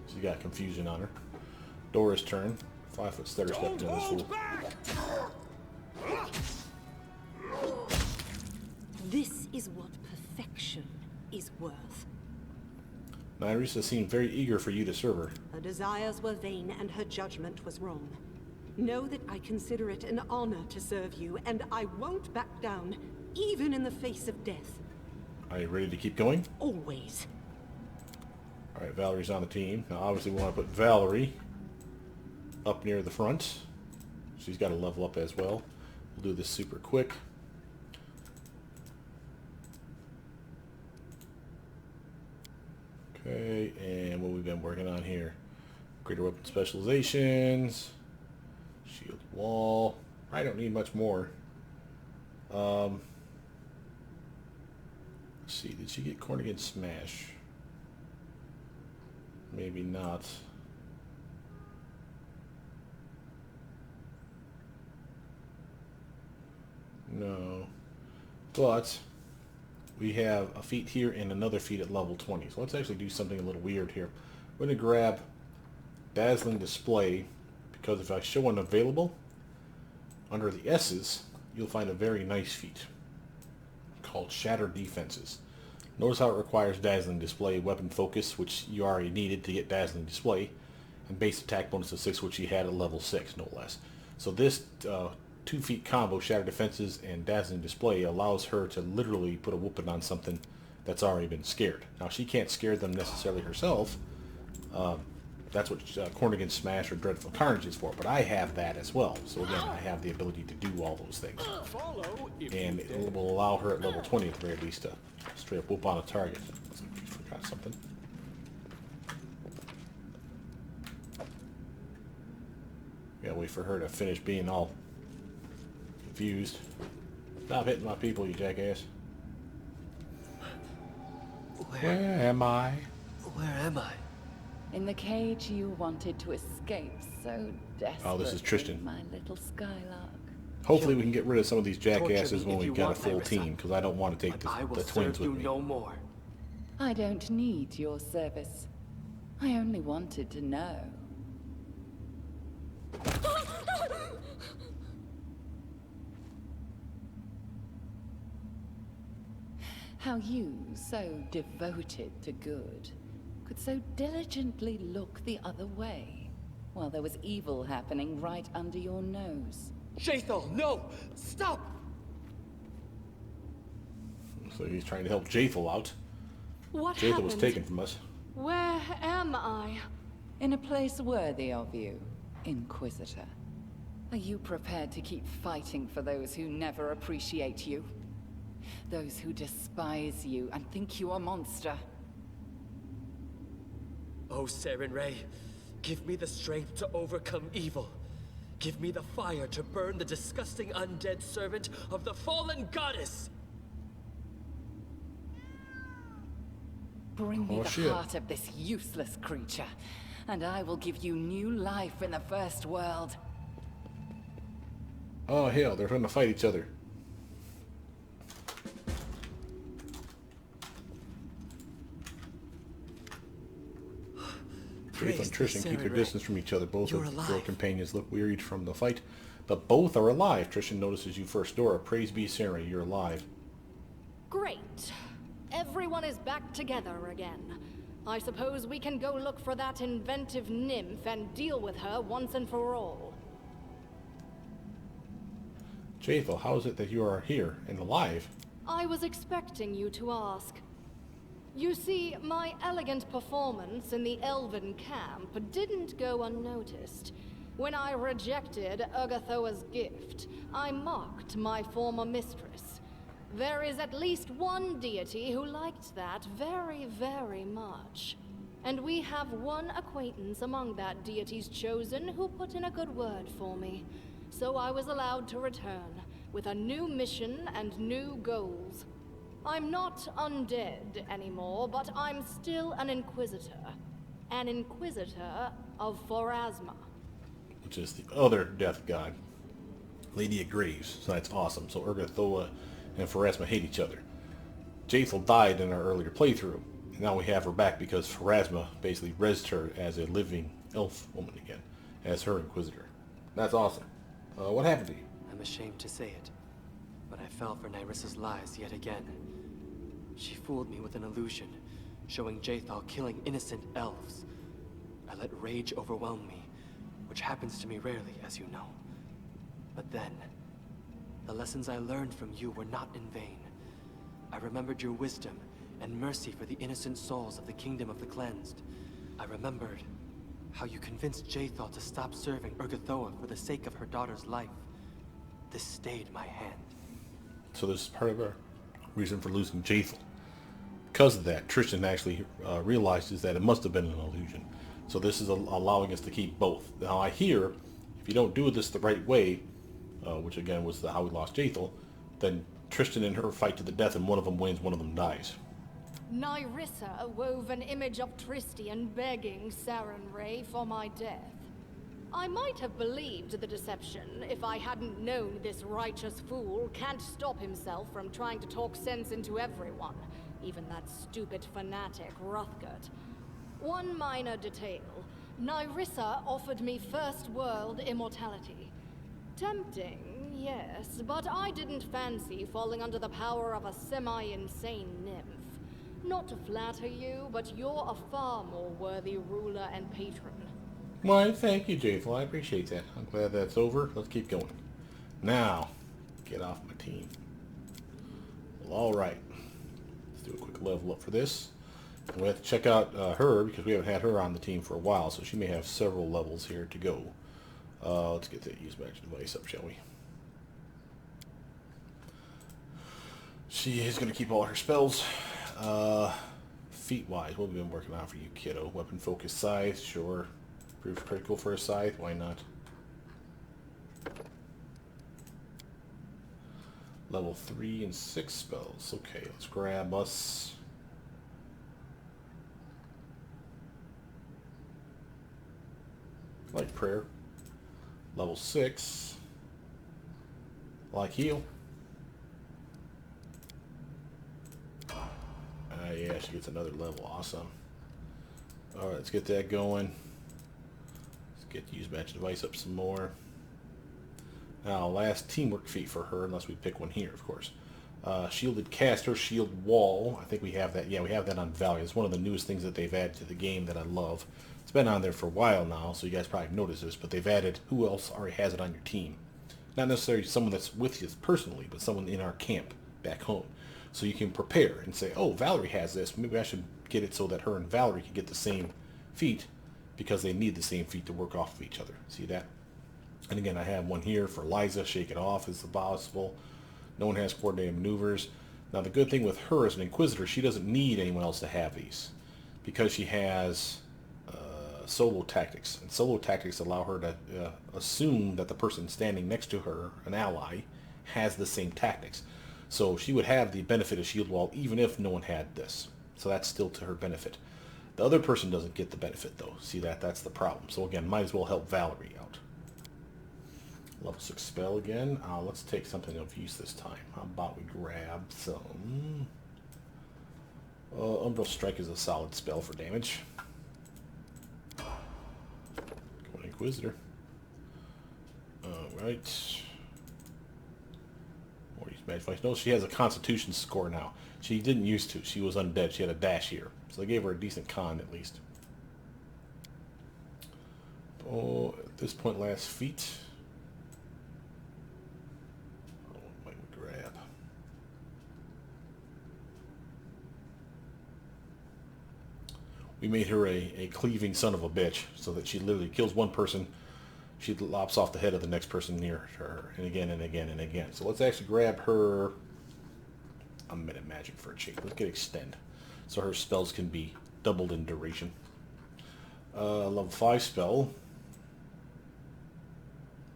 She's got confusion on her. Dora's turn. 5-foot stutter step into this fool. This is what perfection is worth. Nyrissa seemed very eager for you to serve her. Her desires were vain and her judgment was wrong. Know that I consider it an honor to serve you, and I won't back down, even in the face of death. Are you ready to keep going? Always. Alright, Valerie's on the team. Now obviously we want to put Valerie up near the front. She's got to level up as well. We'll do this super quick. Okay, and what we've been working on here. Greater weapon specializations. Shield wall. I don't need much more. Let's see, did she get Cornigan Smash? Maybe not. No. But we have a feat here and another feat at level 20. So let's actually do something a little weird here. We're going to grab Dazzling Display, because if I show one available, under the S's, you'll find a very nice feat called Shattered Defenses. Notice how it requires Dazzling Display, Weapon Focus, which you already needed to get Dazzling Display, and base attack bonus of 6, which you had at level 6, no less. So this 2 feat combo, Shattered Defenses and Dazzling Display, allows her to literally put a whooping on something that's already been scared. Now, she can't scare them necessarily herself. That's what Cornigan Smash or Dreadful Carnage is for, but I have that as well. So again, I have the ability to do all those things. And it will allow her at level 20 at the very least to straight up whoop on a target. Looks like we forgot something. Gotta wait for her to finish being all confused. Stop hitting my people, you jackass. Where am I? Where am I? In the cage you wanted to escape so desperately. Oh, this is Tristan. My little Skylark. Hopefully we can get rid of some of these jackasses when if we you got a want, full Nyrissa. team, because I don't want to take But I will the twins serve you with me. no more. I don't need your service. I only wanted to know. How you, so devoted to good, could so diligently look the other way, while there was evil happening right under your nose. Jaethal, no! Stop! So he's trying to help Jaethal out. What Jaethal happened? was taken from us. Where am I? In a place worthy of you, Inquisitor. Are you prepared to keep fighting for those who never appreciate you? Those who despise you and think you a monster? Oh, Saren Ray, give me the strength to overcome evil. Give me the fire to burn the disgusting undead servant of the fallen goddess! Bring me Oh, the shit. heart of this useless creature, and I will give you new life in the First World. Oh hell, they're going to fight each other. Jaethal and Tristan keep their distance from each other. Both You're of the alive. companions look wearied from the fight, but both are alive. Tristan notices you first. Dora, praise be Sarah, you're alive. Great. Everyone is back together again. I suppose we can go look for that inventive nymph and deal with her once and for all. Jaethal, how is it that you are here and alive? I was expecting you to ask. You see, my elegant performance in the Elven camp didn't go unnoticed. When I rejected Urgathoa's gift, I mocked my former mistress. There is at least one deity who liked that very, very much. And we have one acquaintance among that deity's chosen who put in a good word for me. So I was allowed to return, with a new mission and new goals. I'm not undead anymore, but I'm still an Inquisitor. An Inquisitor of Pharasma. Which is the other death god, Lady of Graves. So that's awesome. So Urgathoa and Pharasma hate each other. Jaethal died in our earlier playthrough, and now we have her back because Pharasma basically rezzed her as a living elf woman again, as her Inquisitor. That's awesome. What happened to you? I'm ashamed to say it, but I fell for Nyrissa's lies yet again. She fooled me with an illusion, showing Jaethal killing innocent elves. I let rage overwhelm me, which happens to me rarely, as you know. But then, the lessons I learned from you were not in vain. I remembered your wisdom and mercy for the innocent souls of the Kingdom of the Cleansed. I remembered How you convinced Jaethal to stop serving Urgathoa for the sake of her daughter's life. This stayed my hand. So this is part of our reason for losing Jaethal. Because of that, Tristan actually realizes that it must have been an illusion. So this is allowing us to keep both. Now I hear, if you don't do this the right way, which again was how we lost Jaethal, then Tristan and her fight to the death, and one of them wins, one of them dies. Nyrissa wove an image of Tristian begging Sarenrae for my death. I might have believed the deception if I hadn't known this righteous fool can't stop himself from trying to talk sense into everyone, even that stupid fanatic Hrothgard. One minor detail. Nyrissa offered me First World immortality. Tempting, yes, but I didn't fancy falling under the power of a semi-insane nymph. Not to flatter you, but you're a far more worthy ruler and patron. Why, thank you, Jaethal. I appreciate that. I'm glad that's over. Let's keep going. Now, get off my team. Well, alright. Let's do a quick level up for this. And we have to check out her, because we haven't had her on the team for a while, so she may have several levels here to go. Let's get that use magic device up, shall we? She is going to keep all her spells. Feat-wise, what have we been working on for you, kiddo? Weapon focus scythe, sure. Proves critical for a scythe, why not? Level 3 and 6 spells. Okay, let's grab us. Like prayer. Level 6. Like heal. Yeah, she gets another level. Awesome. Alright, let's get that going. Let's get the use magic device up some more. Now, last teamwork feat for her, unless we pick one here, of course. Shielded caster, shield wall. I think we have that. Yeah, we have that on Valerie. It's one of the newest things that they've added to the game that I love. It's been on there for a while now, so you guys probably noticed this, but they've added who else already has it on your team. Not necessarily someone that's with you personally, but someone in our camp back home. So you can prepare and say, oh, Valerie has this. Maybe I should get it so that her and Valerie can get the same feat, because they need the same feat to work off of each other. See that? And again, I have one here for Liza. Shake it off is possible. No one has coordinated maneuvers. Now, the good thing with her as an Inquisitor, she doesn't need anyone else to have these, because she has solo tactics. And solo tactics allow her to assume that the person standing next to her, an ally, has the same tactics. So she would have the benefit of shield wall even if no one had this. So that's still to her benefit. The other person doesn't get the benefit though. See that? That's the problem. So again, might as well help Valerie out. Level 6 spell again. Let's take something of use this time. How about we grab some... Umbral Strike is a solid spell for damage. Go Inquisitor. Alright. No, she has a Constitution score now. She didn't used to. She was undead. She had a dash here. So they gave her a decent con at least. Oh, at this point, last feat. Oh, what might we grab? We made her a cleaving son of a bitch, so that she literally kills one person. She lops off the head of the next person near her, and again and again and again. So let's actually grab her. I'm meta magic for a change. Let's get extend, so her spells can be doubled in duration. Level 5 spell.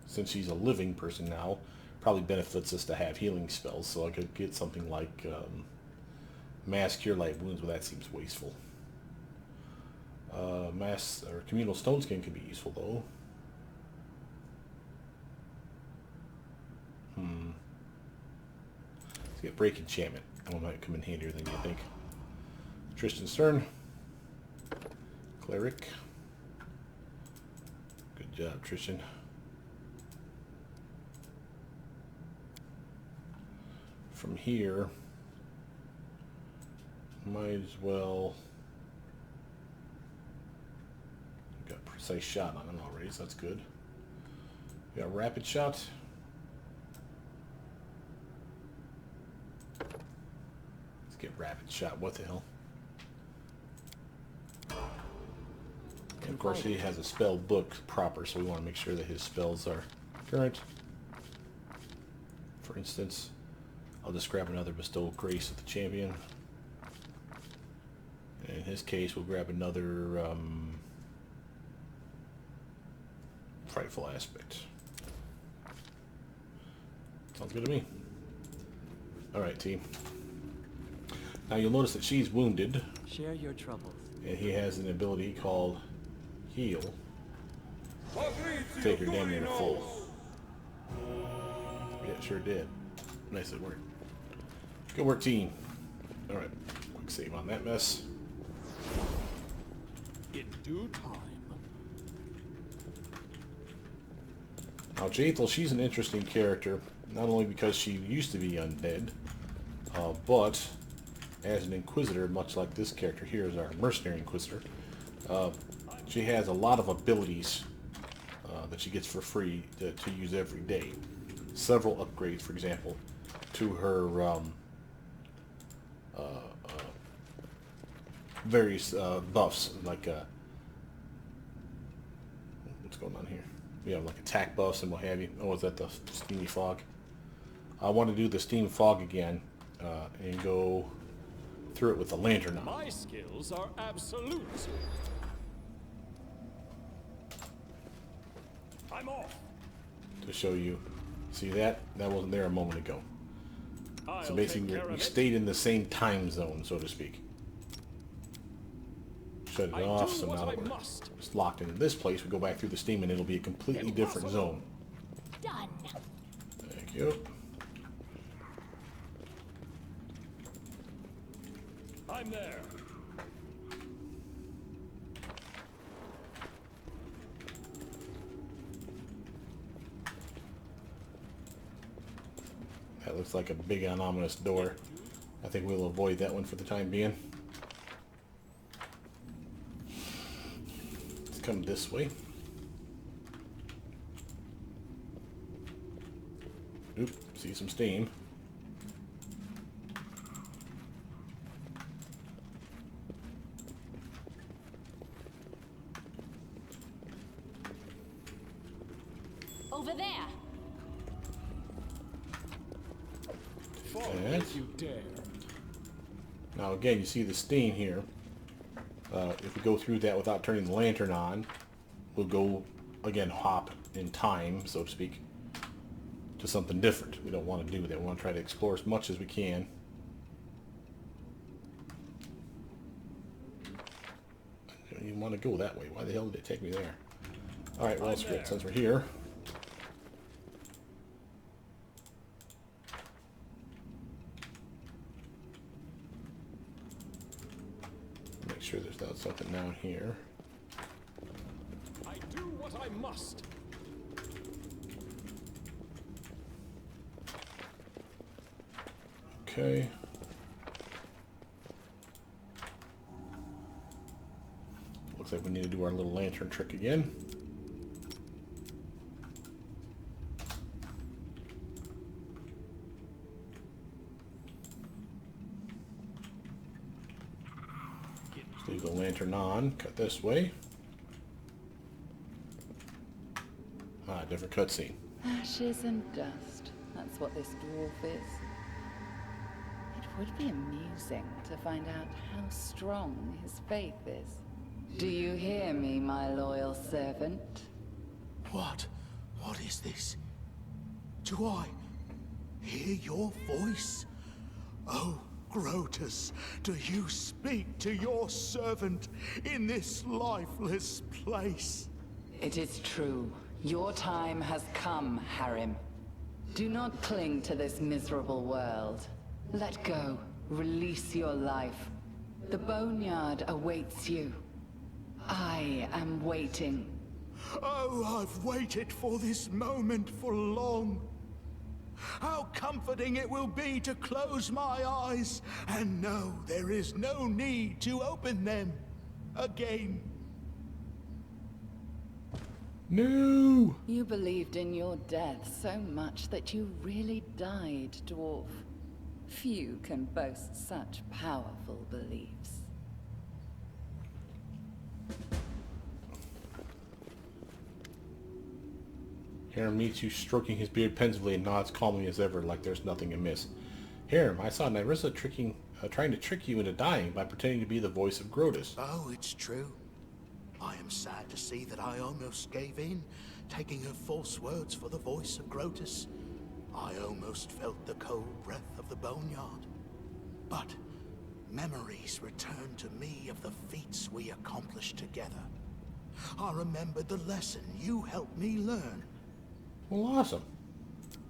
Since she's a living person now, probably benefits us to have healing spells. So I could get something like Mass Cure Light Wounds, but that seems wasteful. Mass or Communal Stone Skin could be useful though. Let's get Break Enchantment. That one might come in handier than you think. Tristan's turn. Cleric. Good job, Tristan. From here, might as well... Got Precise Shot on it already, so that's good. We got Rapid Shot. Get Rapid Shot. What the hell? course, he has a spell book proper, so we want to make sure that his spells are current. For instance, I'll just grab another Bestow Grace of the Champion. In his case, we'll grab another Frightful Aspect. Sounds good to me. Alright, team. Now you'll notice that she's wounded. Share your troubles. And he has an ability called Heal. Take her damn near to full. Yeah, sure did. Nice work. Good work, team. Alright, quick save on that mess. In due time. Now, Jaethal, she's an interesting character, not only because she used to be undead, but as an Inquisitor, much like this character here is our Mercenary Inquisitor, she has a lot of abilities that she gets for free to use every day. Several upgrades, for example, to her various buffs, like what's going on here? We have like attack buffs and what have you. Oh, is that the Steamy Fog? I want to do the Steam Fog again and go through it with the lantern on. My skills are absolute. I'm off. To show you. See that? That wasn't there a moment ago. I'll So basically take care we of it. stayed in the same time zone, so to speak. Shut it I off, do so what now I we're must. just locked into this place. We go back through the steam and it'll be a completely different zone. Done. Thank you. I'm there. That looks like a big and ominous door. I think we'll avoid that one for the time being. Let's come this way. Oop, see some steam. Over there. Follow Yes. if you dare. Now again, you see the steam here. If we go through that without turning the lantern on, we'll go, again, hop in time, so to speak, to something different. We don't want to do that. We want to try to explore as much as we can. I don't even want to go that way. Why the hell did it take me there? Alright, well, screw it. Since we're here, make sure there's not something down here. I do what I must. Okay. Looks like we need to do our little lantern trick again. Just leave the lantern on, cut this way. Ah, different cutscene. Ashes and dust. That's what this dwarf is. It would be amusing to find out how strong his faith is. Do you hear me, my loyal servant? What? What is this? Do I hear your voice? Oh, Grotus, do you speak to your servant in this lifeless place? It is true. Your time has come, Harim. Do not cling to this miserable world. Let go. Release your life. The Boneyard awaits you. I am waiting. Oh, I've waited for this moment for long. How comforting it will be to close my eyes and know there is no need to open them again. No! You believed in your death so much that you really died, dwarf. Few can boast such powerful beliefs. Harem meets you, stroking his beard pensively, and nods calmly as ever, like there's nothing amiss. Harem, I saw Nyrissa trying to trick you into dying by pretending to be the voice of Grotus. Oh, it's true. I am sad to see that I almost gave in, taking her false words for the voice of Grotus. I almost felt the cold breath of the boneyard. But memories returned to me of the feats we accomplished together. I remembered the lesson you helped me learn. Well, awesome.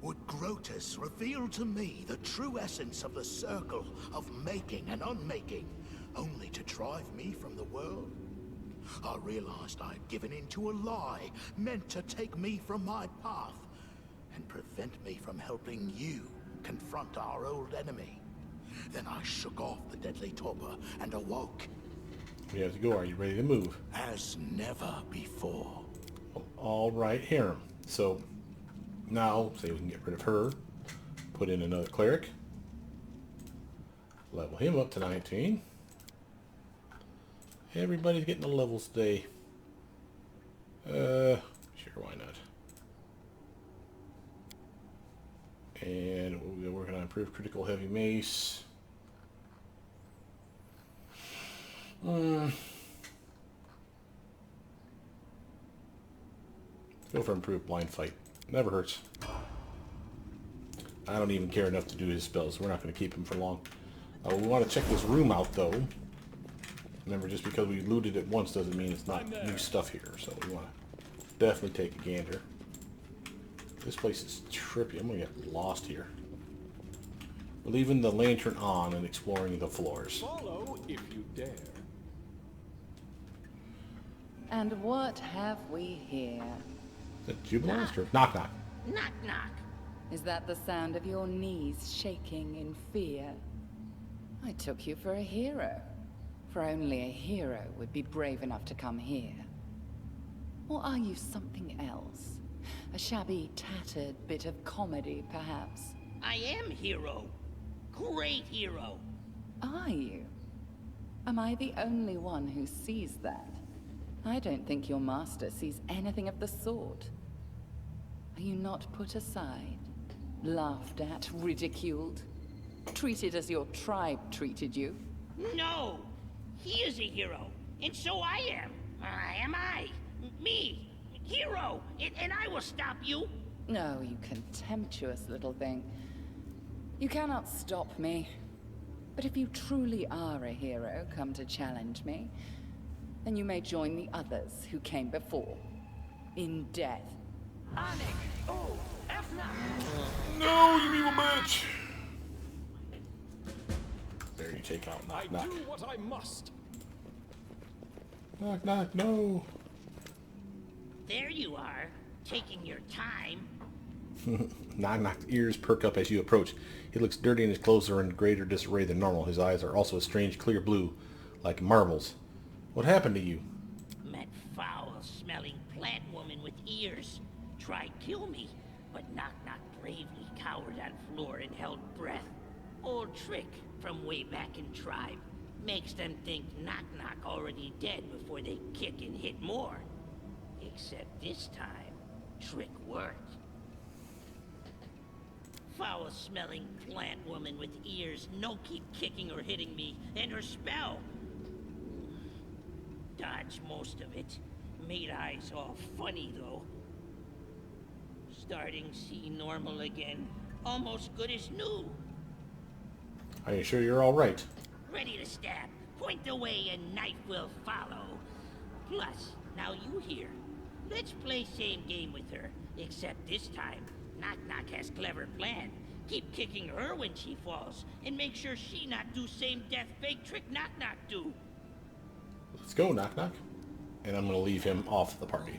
Would Grotus reveal to me the true essence of the circle of making and unmaking, only to drive me from the world? I realized I'd given in to a lie meant to take me from my path and prevent me from helping you confront our old enemy. Then I shook off the deadly torpor and awoke. We have to go. Are you ready to move? As never before. All right, Harem. So now, say we can get rid of her, put in another cleric, level him up to 19. Everybody's getting the levels today. Sure, why not? And we're working on improved critical heavy mace. Let's go for improved blind fight. Never hurts. I don't even care enough to do his spells. We're not going to keep him for long. We want to check this room out, though. Remember, just because we looted it once doesn't mean it's not new stuff here. So we want to definitely take a gander. This place is trippy. I'm going to get lost here. We're leaving the lantern on and exploring the floors. Follow if you dare. And what have we here? Is that Jubilant or knock knock? Knock, knock. Is that the sound of your knees shaking in fear? I took you for a hero. For only a hero would be brave enough to come here. Or are you something else? A shabby, tattered bit of comedy, perhaps? I am hero. Great hero. Are you? Am I the only one who sees that? I don't think your master sees anything of the sort. Are you not put aside? Laughed at, ridiculed? Treated as your tribe treated you? No! He is a hero, and so I am. Am I? Me, hero, and I will stop you. No, you contemptuous little thing. You cannot stop me. But if you truly are a hero come to challenge me, then you may join the others who came before. In death. Onyx! Oh, F9! No, you evil bitch! There you take out I knock knock. do what I must. Knock knock, no! There you are, taking your time. Knock knock's ears perk up as you approach. He looks dirty and his clothes are in greater disarray than normal. His eyes are also a strange clear blue, like marbles. What happened to you? Met foul-smelling plant woman with ears. Tried kill me, but Knock Knock bravely cowered on floor and held breath. Old trick from way back in tribe. Makes them think Knock Knock already dead before they kick and hit more. Except this time, trick worked. Foul-smelling plant woman with ears no keep kicking or hitting me, and her spell. Dodged most of it. Made eyes all funny, though. Starting see normal again. Almost good as new. Are you sure you're all right? Ready to stab. Point the way and knife will follow. Plus, now you here. Let's play same game with her. Except this time, Knock Knock has clever plan. Keep kicking her when she falls, and make sure she not do same death fake trick Knock Knock do. Let's go, knock knock. And I'm going to leave him off the party.